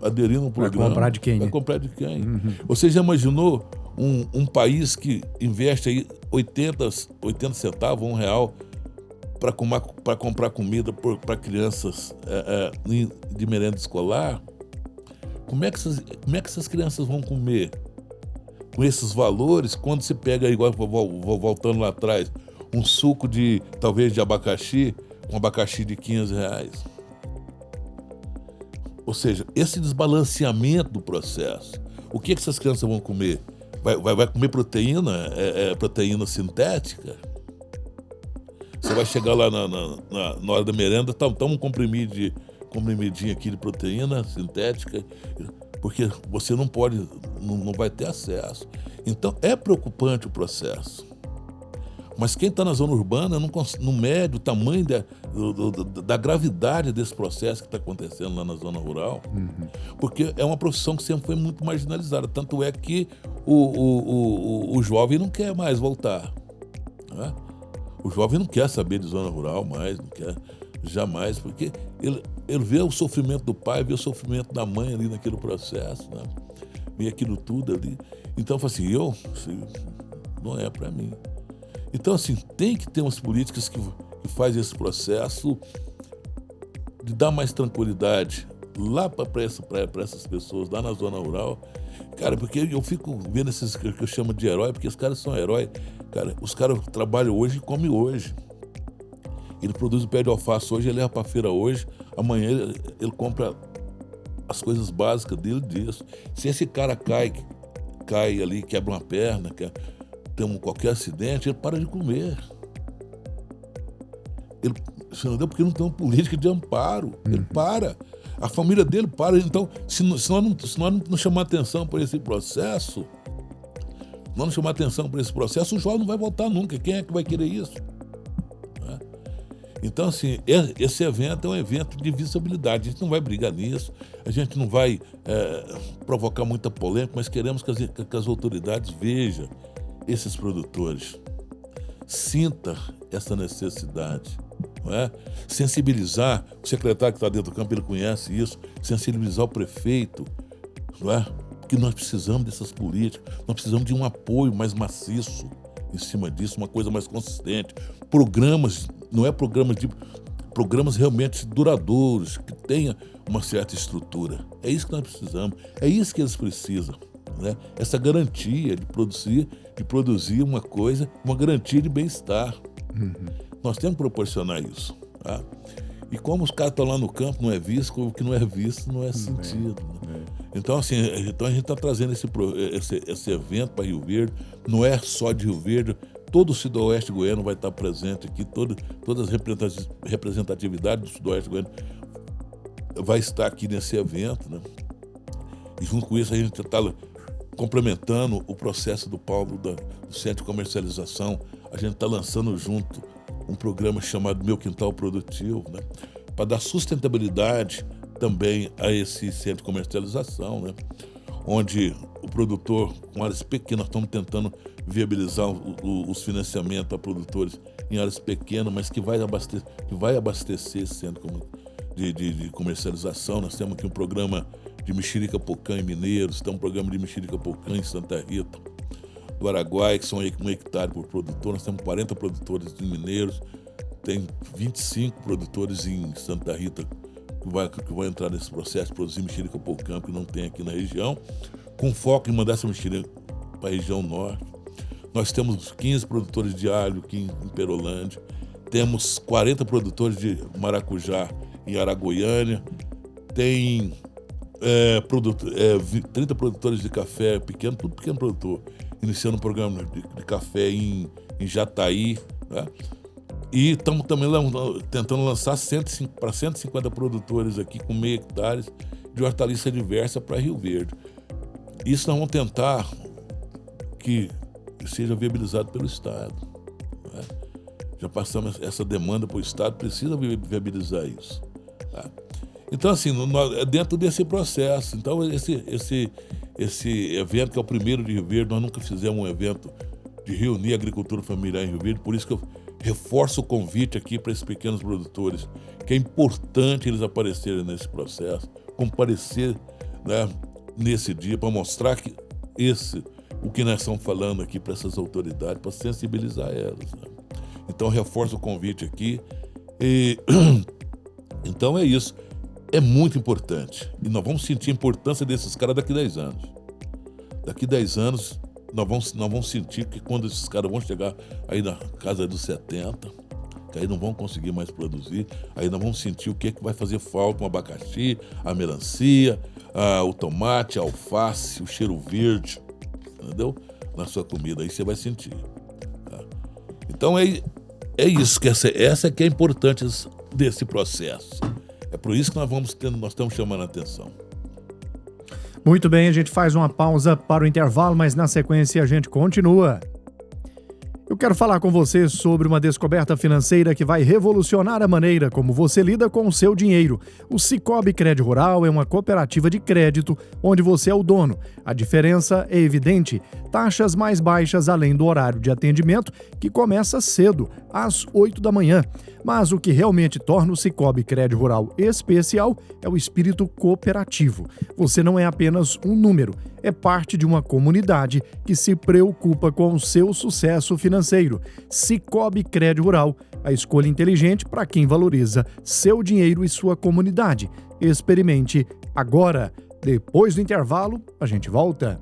aderindo ao programa... Vai comprar de quem? Vai comprar de quem? Uhum. Você já imaginou um país que investe aí 80 centavos, R$1, para comprar comida para crianças de merenda escolar? Como é que essas crianças vão comer com esses valores quando você pega, igual voltando lá atrás, um suco talvez de abacaxi, um abacaxi de 15 reais? Ou seja, esse desbalanceamento do processo. O que essas crianças vão comer? Vai comer proteína? Proteína sintética? Você vai chegar lá na hora da merenda, toma um comprimidinho aqui de proteína sintética, porque você não vai ter acesso. Então, é preocupante o processo. Mas quem está na zona urbana não mede o tamanho da gravidade desse processo que está acontecendo lá na zona rural, porque é uma profissão que sempre foi muito marginalizada. Tanto é que o jovem não quer mais voltar. Né? O jovem não quer saber de zona rural mais, não quer jamais, porque ele vê o sofrimento do pai, vê o sofrimento da mãe ali naquele processo, né? Vê aquilo tudo ali. Então, eu falo assim, não é para mim. Então, assim, tem que ter umas políticas que fazem esse processo de dar mais tranquilidade lá para essas pessoas, lá na zona rural. Cara, porque eu fico vendo esses que eu chamo de herói, porque os caras são heróis. Cara, os caras trabalham hoje e comem hoje. Ele produz o pé de alface hoje, ele leva para a feira hoje, amanhã ele compra as coisas básicas dele disso. Se esse cara cai ali, quebra uma perna, tem qualquer acidente, ele para de comer. Você entendeu? Porque não tem uma política de amparo. Ele para. A família dele para. Então, se nós não chamar atenção para esse processo, o jovem não vai voltar nunca. Quem é que vai querer isso? Né? Então, assim, esse evento é um evento de visibilidade. A gente não vai brigar nisso, a gente não vai provocar muita polêmica, mas queremos que as autoridades vejam esses produtores, sinta essa necessidade. Não é? Sensibilizar o secretário que está dentro do campo, ele conhece isso, sensibilizar o prefeito, não é? Porque nós precisamos dessas políticas, nós precisamos de um apoio mais maciço em cima disso, uma coisa mais consistente, programas, não é programas realmente duradouros, que tenha uma certa estrutura. É isso que nós precisamos, é isso que eles precisam, né? Essa garantia de produzir uma coisa, uma garantia de bem-estar. Nós temos que proporcionar isso. Tá? E como os caras estão lá no campo, não é visto, o que não é visto não é sentido. Né? Então, assim, a gente está trazendo esse evento para Rio Verde, não é só de Rio Verde, todo o Sudoeste Goiano vai estar presente aqui, todas as representatividades do Sudoeste Goiano vai estar aqui nesse evento. Né? E junto com isso a gente está complementando o processo do Paulo do Centro de Comercialização. A gente está lançando junto um programa chamado Meu Quintal Produtivo, né? Para dar sustentabilidade também a esse centro de comercialização, né? Onde o produtor, com áreas pequenas, estamos tentando viabilizar os financiamentos a produtores em áreas pequenas, mas que vai abastecer esse centro de comercialização. Nós temos aqui um programa de mexerica-pocã em Mineiros, temos um programa de mexerica-pocã em Santa Rita do Araguaia, que são 1 hectare por produtor. Nós temos 40 produtores em Mineiros, tem 25 produtores em Santa Rita que vão entrar nesse processo de produzir mexerica-pocã, que não tem aqui na região, com foco em mandar essa mexerica para a região norte. Nós temos 15 produtores de alho aqui em Perolândia, temos 40 produtores de maracujá em Aragoiânia, tem 30 produtores de café pequeno, tudo pequeno produtor, iniciando um programa de café em Jataí, né? E estamos também tentando lançar para 150 produtores aqui com 0,5 hectares de hortaliça diversa para Rio Verde. Isso nós vamos tentar que seja viabilizado pelo Estado. Né? Já passamos essa demanda para o Estado, precisa viabilizar isso. Tá? Então, assim, dentro desse processo, então esse evento, que é o primeiro de Rio Verde, nós nunca fizemos um evento de reunir a agricultura familiar em Rio Verde, por isso que eu reforço o convite aqui para esses pequenos produtores, que é importante eles aparecerem nesse processo, comparecer, né, nesse dia, para mostrar que o que nós estamos falando aqui para essas autoridades, para sensibilizar elas. Né? Então, reforço o convite aqui. Então, é isso. É muito importante. E nós vamos sentir a importância desses caras daqui a 10 anos. Daqui a 10 anos, nós vamos sentir que quando esses caras vão chegar aí na casa dos 70, que aí não vão conseguir mais produzir, aí nós vamos sentir o que vai fazer falta: o abacaxi, a melancia, o tomate, a alface, o cheiro verde, entendeu? Na sua comida, aí você vai sentir. Tá? Então é isso, que essa que é importante desse processo. É por isso que nós estamos chamando a atenção. Muito bem, a gente faz uma pausa para o intervalo, mas na sequência a gente continua. Eu quero falar com você sobre uma descoberta financeira que vai revolucionar a maneira como você lida com o seu dinheiro. O Sicoob Crédito Rural é uma cooperativa de crédito onde você é o dono. A diferença é evidente: taxas mais baixas além do horário de atendimento, que começa cedo, às 8 da manhã. Mas o que realmente torna o Sicoob Crédito Rural especial é o espírito cooperativo. Você não é apenas um número, é parte de uma comunidade que se preocupa com o seu sucesso financeiro. Sicoob Crédito Rural, a escolha inteligente para quem valoriza seu dinheiro e sua comunidade. Experimente agora. Depois do intervalo, a gente volta.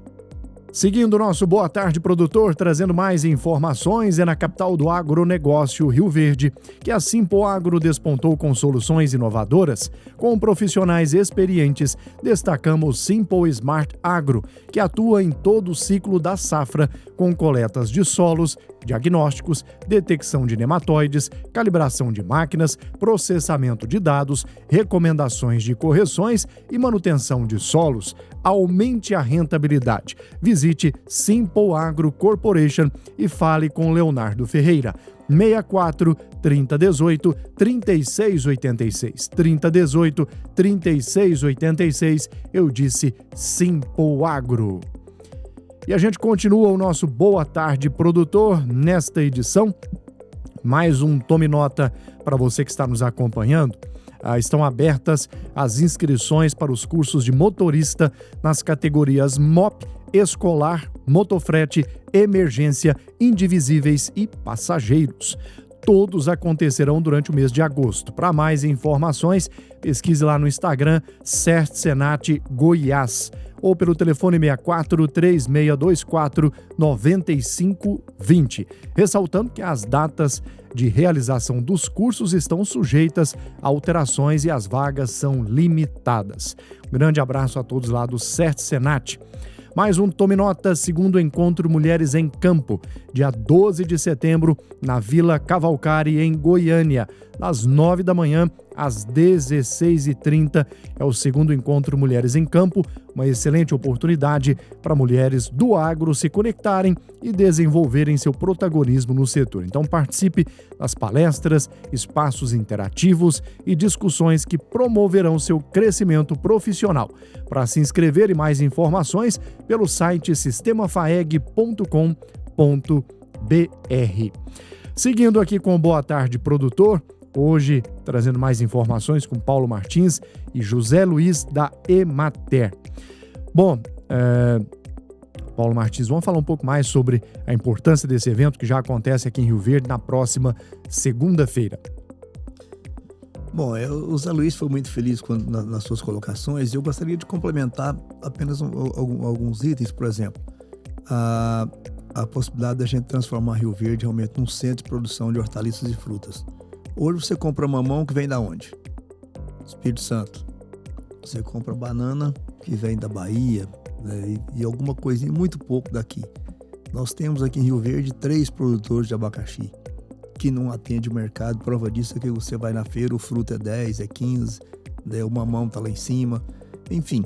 Seguindo o nosso Boa Tarde Produtor, trazendo mais informações, é na capital do agronegócio, Rio Verde, que a Simpo Agro despontou com soluções inovadoras. Com profissionais experientes, destacamos Simpo Smart Agro, que atua em todo o ciclo da safra, com coletas de solos, diagnósticos, detecção de nematóides, calibração de máquinas, processamento de dados, recomendações de correções e manutenção de solos. Aumente a rentabilidade. Visite Simpo Agro Corporation e fale com Leonardo Ferreira. 64 3018 3686 3018 3686. Eu disse Simpo Agro. E a gente continua o nosso Boa Tarde Produtor nesta edição. Mais um Tome Nota para você que está nos acompanhando. Estão abertas as inscrições para os cursos de motorista nas categorias MOP, escolar, motofrete, emergência, indivisíveis e passageiros. Todos acontecerão durante o mês de agosto. Para mais informações, pesquise lá no Instagram, CertSenat Goiás, ou pelo telefone 64 3624 9520. Ressaltando que as datas de realização dos cursos estão sujeitas a alterações e as vagas são limitadas. Um grande abraço a todos lá do CertSenat. Mais um Tome Nota, segundo encontro Mulheres em Campo, dia 12 de setembro, na Vila Cavalcari, em Goiânia, das 9 da manhã às 16h30. É o segundo encontro Mulheres em Campo, uma excelente oportunidade para mulheres do agro se conectarem e desenvolverem seu protagonismo no setor. Então participe das palestras, espaços interativos e discussões que promoverão seu crescimento profissional. Para se inscrever e mais informações, pelo site sistemafaeg.com.br. Seguindo aqui com o Boa Tarde Produtor, hoje trazendo mais informações com Paulo Martins e José Luiz da Emater. Bom, Paulo Martins, vamos falar um pouco mais sobre a importância desse evento que já acontece aqui em Rio Verde na próxima segunda-feira. Bom, o Zé Luiz foi muito feliz nas suas colocações e eu gostaria de complementar apenas alguns itens, por exemplo, a possibilidade da gente transformar Rio Verde realmente num centro de produção de hortaliças e frutas. Hoje você compra mamão que vem da onde? Espírito Santo. Você compra banana que vem da Bahia, né? E alguma coisinha, muito pouco daqui. Nós temos aqui em Rio Verde 3 produtores de abacaxi que não atende o mercado. Prova disso é que você vai na feira, o fruto é 10, é 15, né? O mamão está lá em cima, enfim.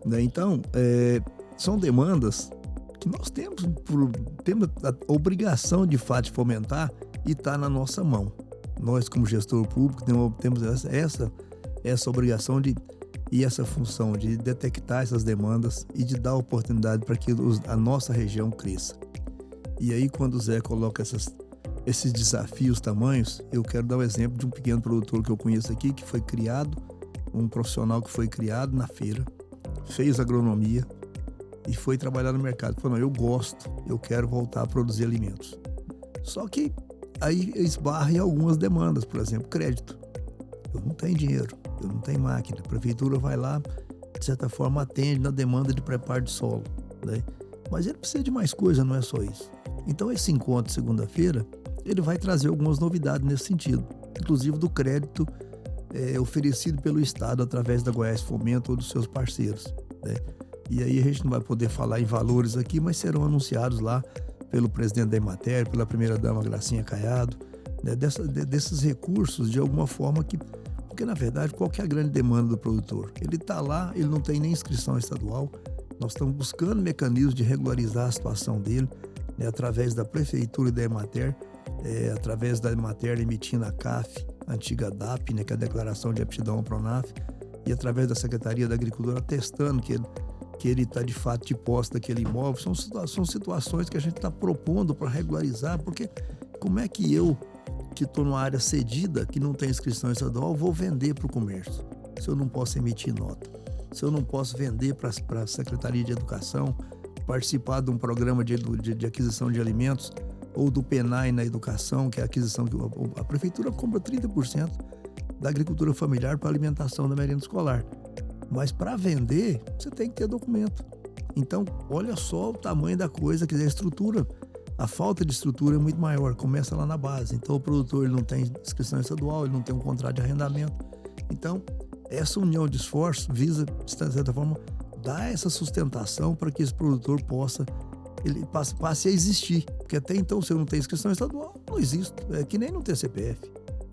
Né? Então, são demandas que nós temos a obrigação de fato de fomentar e está na nossa mão. Nós, como gestor público, temos essa obrigação e essa função de detectar essas demandas e de dar oportunidade para que a nossa região cresça. E aí, quando o Zé coloca esses desafios tamanhos, eu quero dar o exemplo de um pequeno produtor que eu conheço aqui, que foi criado, um profissional que foi criado na feira, fez agronomia e foi trabalhar no mercado. Falou, não, eu gosto, eu quero voltar a produzir alimentos. Só que aí esbarra em algumas demandas, por exemplo, crédito. Eu não tenho dinheiro, eu não tenho máquina. A prefeitura vai lá, de certa forma, atende na demanda de preparo de solo, né? Mas ele precisa de mais coisa, não é só isso. Então, esse encontro, segunda-feira, ele vai trazer algumas novidades nesse sentido, inclusive do crédito oferecido pelo Estado através da Goiás Fomento ou dos seus parceiros, né? E aí a gente não vai poder falar em valores aqui, mas serão anunciados lá pelo presidente da Emater, pela primeira-dama Gracinha Caiado, né? Desses recursos, de alguma forma porque na verdade, qual que é a grande demanda do produtor? Ele está lá, ele não tem nem inscrição estadual, nós estamos buscando mecanismos de regularizar a situação dele, né? Através da prefeitura e da Emater, através da Emater emitindo a CAF, a antiga DAP, né? Que é a Declaração de Aptidão ao Pronaf, e através da Secretaria da Agricultura atestando que ele está de fato de posse daquele imóvel. São situações que a gente está propondo para regularizar, porque como é que eu, que estou numa área cedida, que não tem inscrição estadual, vou vender para o comércio, se eu não posso emitir nota, se eu não posso vender para a Secretaria de Educação, participar de um programa de aquisição de alimentos, ou do PENAI na educação, que é a aquisição que a prefeitura compra 30% da agricultura familiar para alimentação da merenda escolar. Mas para vender, você tem que ter documento. Então, olha só o tamanho da coisa, quer dizer, a estrutura, a falta de estrutura é muito maior, começa lá na base. Então, o produtor ele não tem inscrição estadual, ele não tem um contrato de arrendamento. Então, essa união de esforços visa, de certa forma, dar essa sustentação para que esse produtor ele passe a existir. Porque até então, se eu não tenho inscrição estadual, não existe. É que nem não ter CPF,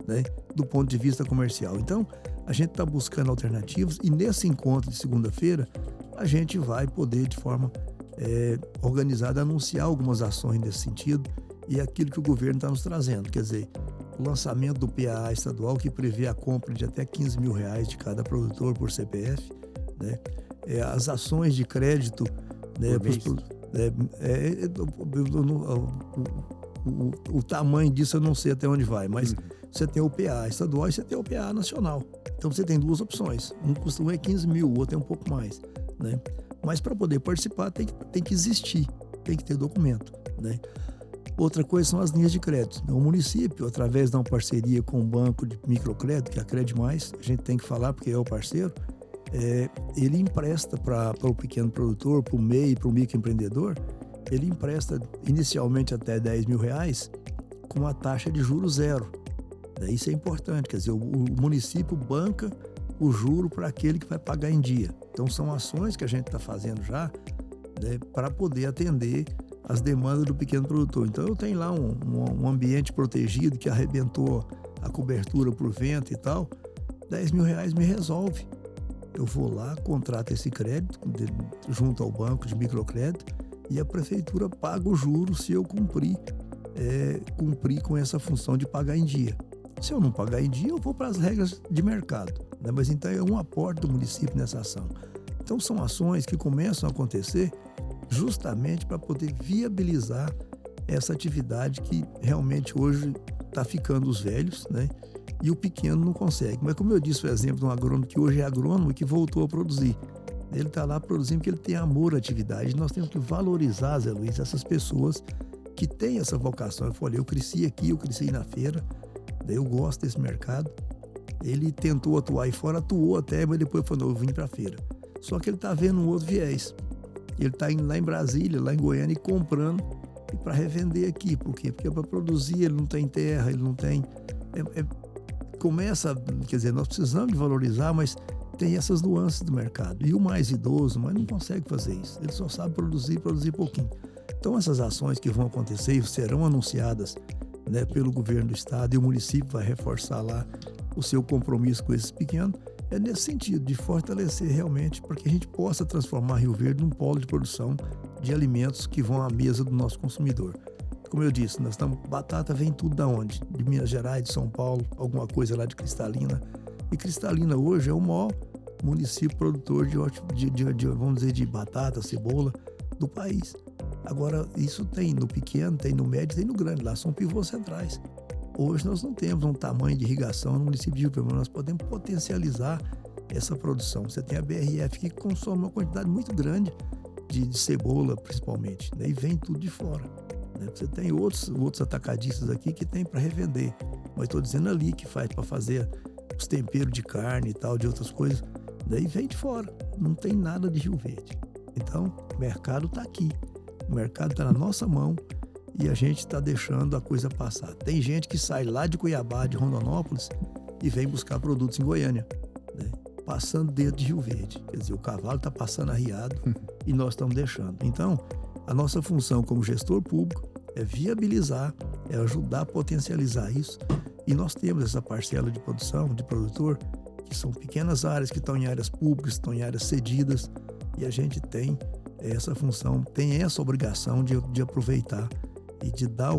né? Do ponto de vista comercial. Então, a gente está buscando alternativas e nesse encontro de segunda-feira, a gente vai poder, de forma organizada, anunciar algumas ações nesse sentido e aquilo que o governo está nos trazendo. Quer dizer, o lançamento do PAA estadual, que prevê a compra de até R$15 mil de cada produtor por CPF, né? As ações de crédito, né, o tamanho disso eu não sei até onde vai, mas você tem o PA estadual e você tem o PA nacional. Então você tem duas opções. Um é 15 mil, o outro é um pouco mais, né? Mas para poder participar tem que existir, tem que ter documento, né? Outra coisa são as linhas de crédito. O município, através de uma parceria com o banco de microcrédito, que é a Credmais, a gente tem que falar porque é o parceiro, ele empresta para o pequeno produtor, para o MEI, para o microempreendedor, ele empresta inicialmente até R$10 mil com uma taxa de juros zero. Isso é importante, quer dizer, o município banca o juro para aquele que vai pagar em dia. Então são ações que a gente está fazendo já, né, para poder atender as demandas do pequeno produtor. Então eu tenho lá um ambiente protegido que arrebentou a cobertura por vento e tal, R$10 mil me resolve. Eu vou lá, contrato esse crédito junto ao banco de microcrédito e a prefeitura paga o juro se eu cumprir com essa função de pagar em dia. Se eu não pagar em dia, eu vou para as regras de mercado, né? Mas então é um aporte do município nessa ação. Então são ações que começam a acontecer justamente para poder viabilizar essa atividade que realmente hoje está ficando os velhos, né? E o pequeno não consegue. Mas como eu disse, o exemplo de um agrônomo que hoje é agrônomo e que voltou a produzir. Ele está lá produzindo porque ele tem amor à atividade. Nós temos que valorizar, Zé Luiz, essas pessoas que têm essa vocação. Eu falei, eu cresci aqui, eu cresci na feira, eu gosto desse mercado. Ele tentou atuar aí fora, atuou até, mas depois falou, eu vim para a feira. Só que ele está vendo um outro viés. Ele está indo lá em Brasília, lá em Goiânia, e comprando e para revender aqui. Por quê? Porque para produzir ele não tem terra, ele não tem... Começa, quer dizer, nós precisamos de valorizar, mas tem essas nuances do mercado. E o mais idoso, mas não consegue fazer isso. Ele só sabe produzir pouquinho. Então essas ações que vão acontecer e serão anunciadas, né, pelo governo do estado, e o município vai reforçar lá o seu compromisso com esses pequenos, é nesse sentido, de fortalecer realmente, para que a gente possa transformar Rio Verde num polo de produção de alimentos que vão à mesa do nosso consumidor. Como eu disse, batata vem tudo da onde? De Minas Gerais, de São Paulo, alguma coisa lá de Cristalina. E Cristalina hoje é o maior município produtor vamos dizer, de batata, cebola do país. Agora, isso tem no pequeno, tem no médio, tem no grande. Lá são pivôs centrais. Hoje nós não temos um tamanho de irrigação no município de Rio Verde, mas nós podemos potencializar essa produção. Você tem a BRF que consome uma quantidade muito grande de cebola, principalmente, né? E vem tudo de fora. Você tem outros atacadistas aqui que tem para revender, mas estou dizendo ali que faz para fazer os temperos de carne e tal, de outras coisas, daí vem de fora, não tem nada de Rio Verde. Então, o mercado está aqui, o mercado está na nossa mão e a gente está deixando a coisa passar. Tem gente que sai lá de Cuiabá, de Rondonópolis, e vem buscar produtos em Goiânia, né? Passando dentro de Rio Verde. Quer dizer, o cavalo está passando arriado e nós estamos deixando. Então, a nossa função como gestor público é viabilizar, é ajudar a potencializar isso. E nós temos essa parcela de produção, de produtor, que são pequenas áreas que estão em áreas públicas, estão em áreas cedidas, e a gente tem essa função, tem essa obrigação de aproveitar e de dar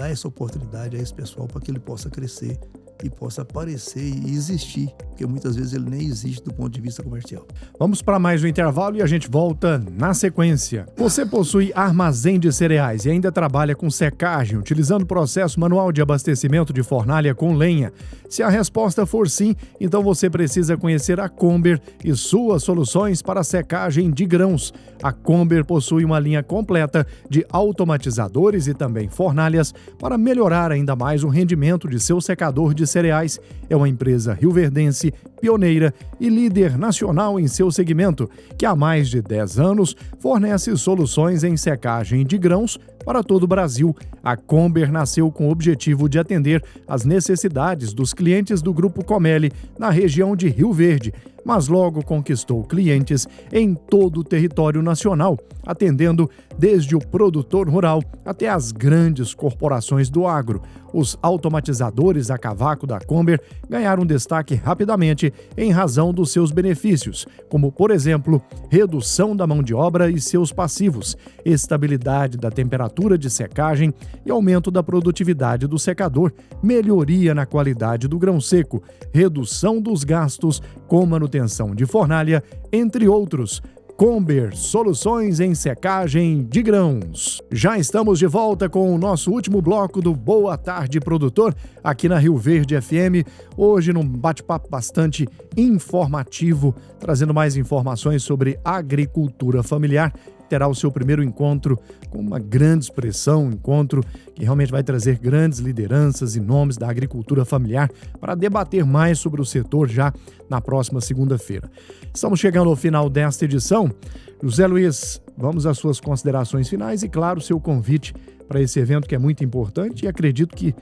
essa oportunidade a esse pessoal para que ele possa crescer e possa aparecer e existir, porque muitas vezes ele nem existe do ponto de vista comercial. Vamos para mais um intervalo e a gente volta na sequência. Você possui armazém de cereais e ainda trabalha com secagem, utilizando o processo manual de abastecimento de fornalha com lenha? Se a resposta for sim, então você precisa conhecer a Comber e suas soluções para secagem de grãos. A Comber possui uma linha completa de automatizadores e também fornalhas para melhorar ainda mais o rendimento de seu secador de Cereais é uma empresa rioverdense, pioneira e líder nacional em seu segmento, que há mais de 10 anos fornece soluções em secagem de grãos para todo o Brasil. A Comber nasceu com o objetivo de atender às necessidades dos clientes do Grupo Comelli na região de Rio Verde, mas logo conquistou clientes em todo o território nacional, atendendo desde o produtor rural até as grandes corporações do agro. Os automatizadores a cavaco da Comber ganharam destaque rapidamente em razão dos seus benefícios, como, por exemplo, redução da mão de obra e seus passivos, estabilidade da temperatura de secagem e aumento da produtividade do secador, melhoria na qualidade do grão seco, redução dos gastos com manutenção de fornalha, entre outros. Comber, soluções em secagem de grãos. Já estamos de volta com o nosso último bloco do Boa Tarde Produtor, aqui na Rio Verde FM, hoje num bate-papo bastante informativo, trazendo mais informações sobre agricultura familiar. Terá o seu primeiro encontro com uma grande expressão, um encontro que realmente vai trazer grandes lideranças e nomes da agricultura familiar para debater mais sobre o setor já na próxima segunda-feira. Estamos chegando ao final desta edição. José Luiz, vamos às suas considerações finais e, claro, seu convite para esse evento que é muito importante e acredito que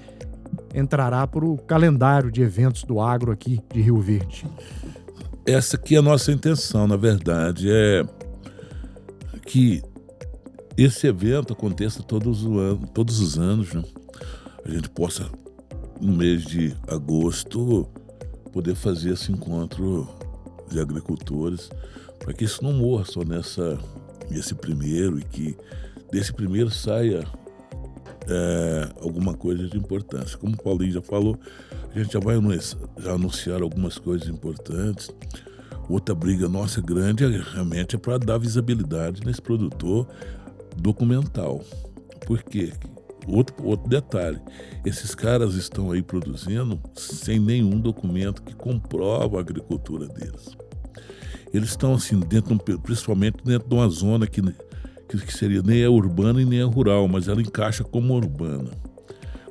entrará para o calendário de eventos do agro aqui de Rio Verde. Essa aqui é a nossa intenção, na verdade, é que esse evento aconteça todos os anos, né? A gente possa, no mês de agosto, poder fazer esse encontro de agricultores, para que isso não morra só nesse primeiro e que desse primeiro saia alguma coisa de importância. Como o Paulinho já falou, a gente já vai anunciar algumas coisas importantes. Outra briga nossa grande realmente é para dar visibilidade nesse produtor documental. Por quê? Outro detalhe, esses caras estão aí produzindo sem nenhum documento que comprova a agricultura deles. Eles estão assim, principalmente dentro de uma zona que seria nem é urbana e nem é rural, mas ela encaixa como urbana.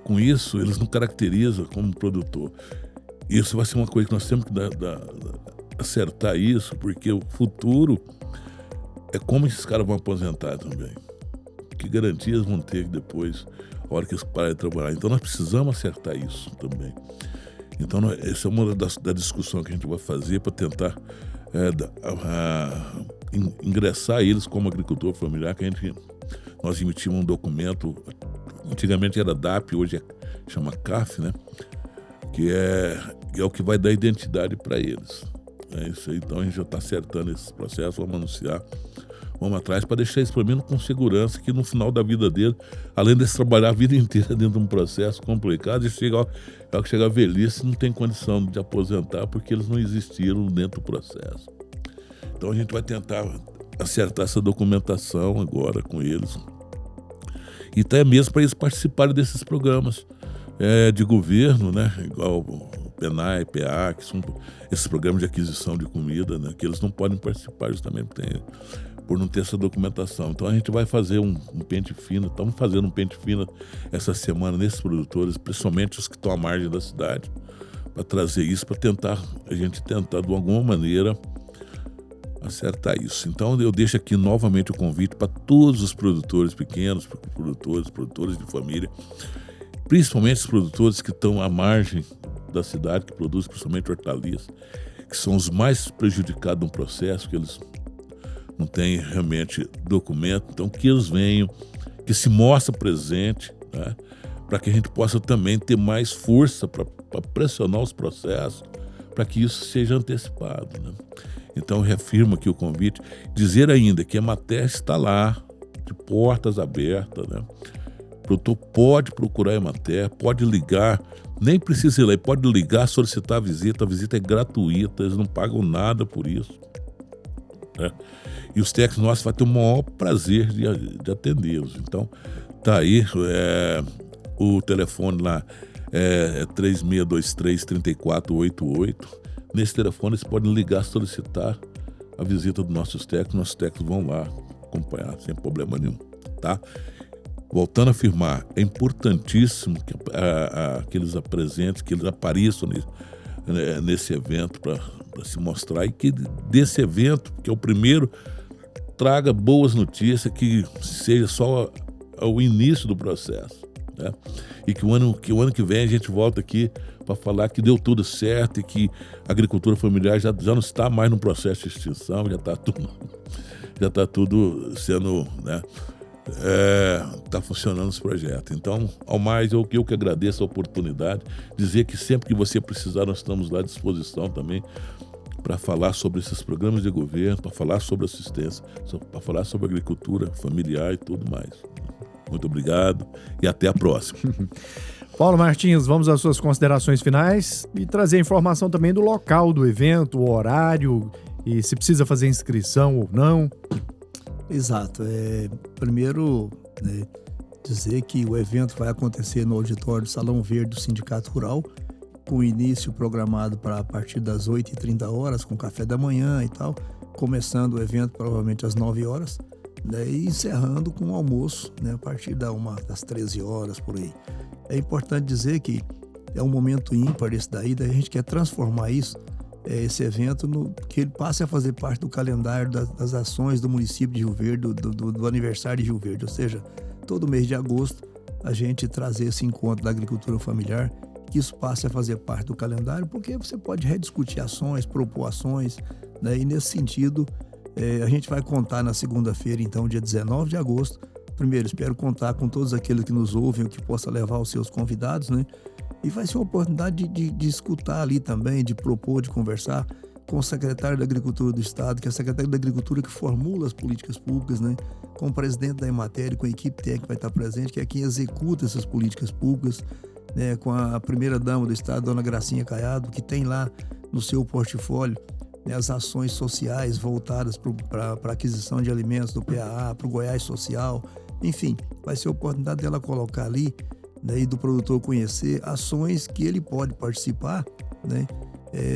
Com isso, eles não caracterizam como produtor. Isso vai ser uma coisa que nós temos que acertar isso, porque o futuro é como esses caras vão aposentar também. Que garantias vão ter depois, a hora que eles pararem de trabalhar. Então nós precisamos acertar isso também. Então essa é uma da discussão que a gente vai fazer para tentar ingressar eles como agricultor familiar, que nós emitimos um documento, antigamente era DAP, hoje chama CAF, né? Que é o que vai dar identidade para eles. É isso aí, então a gente já está acertando esse processo, vamos anunciar, vamos atrás para deixar eles pelo menos com segurança que no final da vida dele, além de trabalhar a vida inteira dentro de um processo complicado, e chegar a velhice não tem condição de aposentar porque eles não existiram dentro do processo. Então a gente vai tentar acertar essa documentação agora com eles. E até mesmo para eles participarem desses programas de governo, né? Igual o PENAI, PA, que são esses programas de aquisição de comida, né? Que eles não podem participar justamente por não ter essa documentação. Então a gente vai fazer um pente fino, estamos fazendo um pente fino essa semana nesses produtores, principalmente os que estão à margem da cidade, para trazer isso, para a gente tentar de alguma maneira acertar isso. Então eu deixo aqui novamente o convite para todos os produtores pequenos, produtores de família, principalmente os produtores que estão à margem da cidade, que produzem principalmente hortaliças, que são os mais prejudicados no processo, que eles não têm realmente documento, então que eles venham, que se mostrem presente, né, para que a gente possa também ter mais força para pressionar os processos, para que isso seja antecipado, né? Então eu reafirmo aqui o convite, dizer ainda que a Emater está lá, de portas abertas, né? O produtor pode procurar a Emater, pode ligar, nem precisa ir lá, pode ligar, solicitar a visita é gratuita, eles não pagam nada por isso, né? E os técnicos nossos vão ter o maior prazer de atendê-los. Então, tá aí, o telefone lá é 3623-3488. Nesse telefone vocês podem ligar, solicitar a visita dos nossos técnicos vão lá acompanhar sem problema nenhum, tá? voltando a afirmar, é importantíssimo que eles apresentem, que eles apareçam nesse evento para se mostrar, e que desse evento, que é o primeiro, traga boas notícias, que seja só o início do processo, né? E que o ano que vem a gente volta aqui para falar que deu tudo certo e que a agricultura familiar já não está mais no processo de extinção, já está tudo sendo, né? Está funcionando esse projeto. Então, ao mais, eu que agradeço a oportunidade, dizer que sempre que você precisar, nós estamos lá à disposição também para falar sobre esses programas de governo, para falar sobre assistência, para falar sobre agricultura familiar e tudo mais. Muito obrigado e até a próxima. Paulo Martins, vamos às suas considerações finais e trazer informação também do local do evento, o horário e se precisa fazer inscrição ou não. Exato. Primeiro, dizer que o evento vai acontecer no auditório do Salão Verde do Sindicato Rural, com início programado para a partir das 8h30, com café da manhã e tal, começando o evento provavelmente às 9h, né, e encerrando com o almoço, né, a partir das 13h, por aí. É importante dizer que é um momento ímpar esse daí a gente quer transformar esse evento, que ele passe a fazer parte do calendário das ações do município de Rio Verde, do aniversário de Rio Verde, ou seja, todo mês de agosto a gente trazer esse encontro da agricultura familiar, que isso passe a fazer parte do calendário, porque você pode rediscutir ações, propor ações, né? E nesse sentido, a gente vai contar na segunda-feira, então, dia 19 de agosto. Primeiro, espero contar com todos aqueles que nos ouvem, que possa levar os seus convidados, né? E vai ser uma oportunidade de escutar ali também, de propor, de conversar com o secretário da Agricultura do Estado, que é o secretário da Agricultura que formula as políticas públicas, né? Com o presidente da Emater, com a equipe técnica que vai estar presente, que é quem executa essas políticas públicas, né? Com a primeira-dama do Estado, dona Gracinha Caiado, que tem lá no seu portfólio, né, as ações sociais voltadas para a aquisição de alimentos do PAA, para o Goiás Social, enfim, vai ser a oportunidade dela colocar ali, né, e do produtor conhecer ações que ele pode participar, né,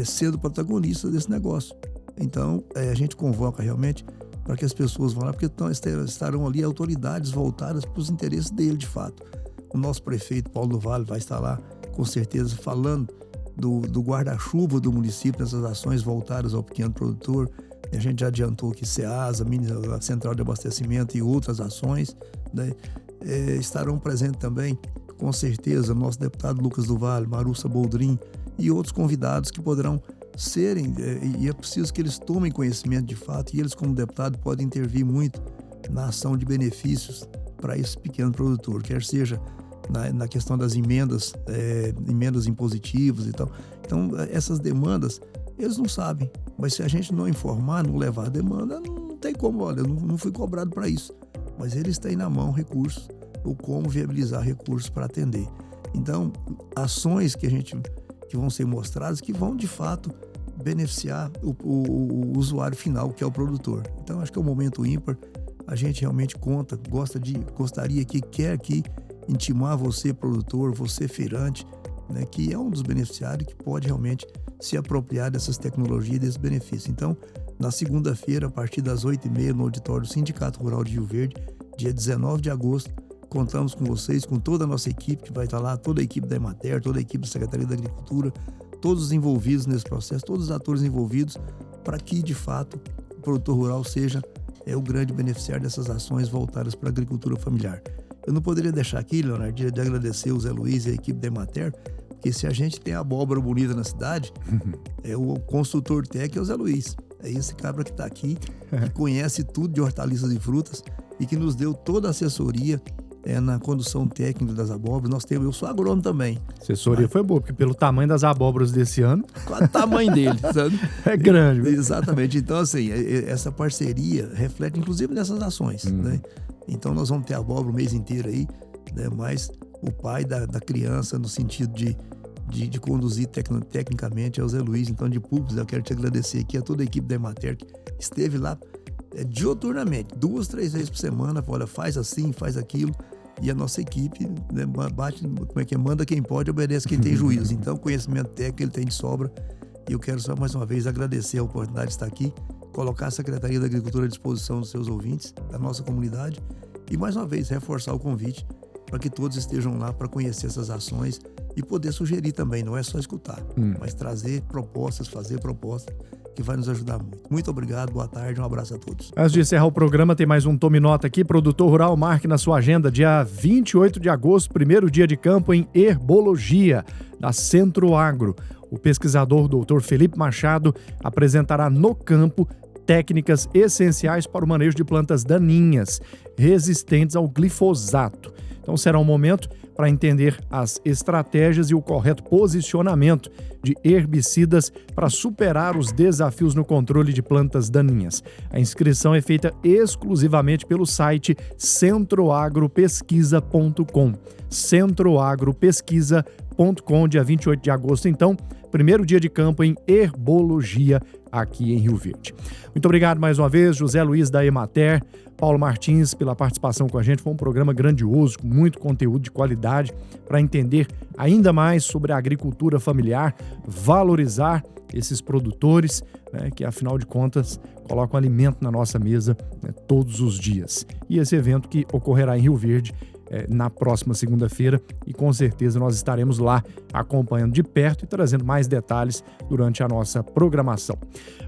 sendo protagonista desse negócio. Então, a gente convoca realmente para que as pessoas vão lá, porque estarão ali autoridades voltadas para os interesses dele, de fato. O nosso prefeito, Paulo do Vale, vai estar lá, com certeza, falando do guarda-chuva do município nessas ações voltadas ao pequeno produtor. A gente já adiantou que SEASA, a Central de Abastecimento e outras ações, né, estarão presentes também, com certeza, nosso deputado Lucas do Vale, Marussa Boldrin e outros convidados que poderão serem, e é preciso que eles tomem conhecimento de fato, e eles, como deputado, podem intervir muito na ação de benefícios para esse pequeno produtor, quer seja na questão das emendas impositivas e tal. Então, essas demandas, eles não sabem, mas se a gente não informar, não levar a demanda, não tem como, olha, eu não fui cobrado para isso, mas eles têm na mão recursos, ou como viabilizar recursos para atender. Então, ações que vão ser mostradas, que vão, de fato, beneficiar o usuário final, que é o produtor. Então, acho que é um momento ímpar. A gente realmente gostaria que quer aqui intimar você, produtor, você, feirante, né, que é um dos beneficiários que pode realmente se apropriar dessas tecnologias e desses benefícios. Então, na segunda-feira, a partir das 8h30, no auditório do Sindicato Rural de Rio Verde, dia 19 de agosto, contamos com vocês, com toda a nossa equipe que vai estar lá, toda a equipe da Emater, toda a equipe da Secretaria da Agricultura, todos os envolvidos nesse processo, todos os atores envolvidos, para que, de fato, o produtor rural seja o grande beneficiário dessas ações voltadas para a agricultura familiar. Eu não poderia deixar aqui, Leonardo, de agradecer o Zé Luiz e a equipe da Emater, porque se a gente tem abóbora bonita na cidade, o consultor técnico é o Zé Luiz. É esse cabra que está aqui, que conhece tudo de hortaliças e frutas e que nos deu toda a assessoria na condução técnica das abóboras. Eu sou agrônomo também. A assessoria foi boa, porque pelo tamanho das abóboras desse ano... Qual o tamanho dele, sabe? É grande. Exatamente. Então, assim, essa parceria reflete, inclusive, nessas ações, né? Então, nós vamos ter abóbora o mês inteiro aí, né? Mas o pai da criança, no sentido de conduzir tecnicamente, é o Zé Luiz. Então, de públicos, eu quero te agradecer aqui a toda a equipe da Emater que esteve lá dioturnamente, 2, 3 vezes por semana, olha, faz assim, faz aquilo. E a nossa equipe, né, manda quem pode, obedece quem tem juízo. Então, conhecimento técnico ele tem de sobra. E eu quero só mais uma vez agradecer a oportunidade de estar aqui, colocar a Secretaria da Agricultura à disposição dos seus ouvintes, da nossa comunidade, E mais uma vez, reforçar o convite para que todos estejam lá para conhecer essas ações e poder sugerir também, não é só escutar, mas trazer propostas, fazer propostas que vai nos ajudar muito. Muito obrigado, boa tarde, um abraço a todos. Antes de encerrar o programa, tem mais um Tome Nota aqui. Produtor rural, marque na sua agenda, dia 28 de agosto, primeiro dia de campo em Herbologia, da Centro Agro. O pesquisador Dr. Felipe Machado apresentará no campo técnicas essenciais para o manejo de plantas daninhas, resistentes ao glifosato. Então será um momento para entender as estratégias e o correto posicionamento de herbicidas para superar os desafios no controle de plantas daninhas. A inscrição é feita exclusivamente pelo site centroagropesquisa.com. centroagropesquisa.com, dia 28 de agosto, então, primeiro dia de campo em Herbologia aqui em Rio Verde. Muito obrigado mais uma vez, José Luiz da Emater, Paulo Martins, pela participação com a gente. Foi um programa grandioso, com muito conteúdo de qualidade para entender ainda mais sobre a agricultura familiar, valorizar esses produtores, né, que afinal de contas colocam alimento na nossa mesa, né, todos os dias. E esse evento que ocorrerá em Rio Verde na próxima segunda-feira, e com certeza nós estaremos lá acompanhando de perto e trazendo mais detalhes durante a nossa programação.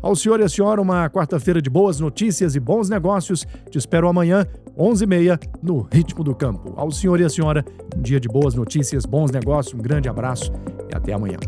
Ao senhor e à senhora, uma quarta-feira de boas notícias e bons negócios. Te espero amanhã, 11h30, no Ritmo do Campo. Ao senhor e à senhora, um dia de boas notícias, bons negócios, um grande abraço e até amanhã.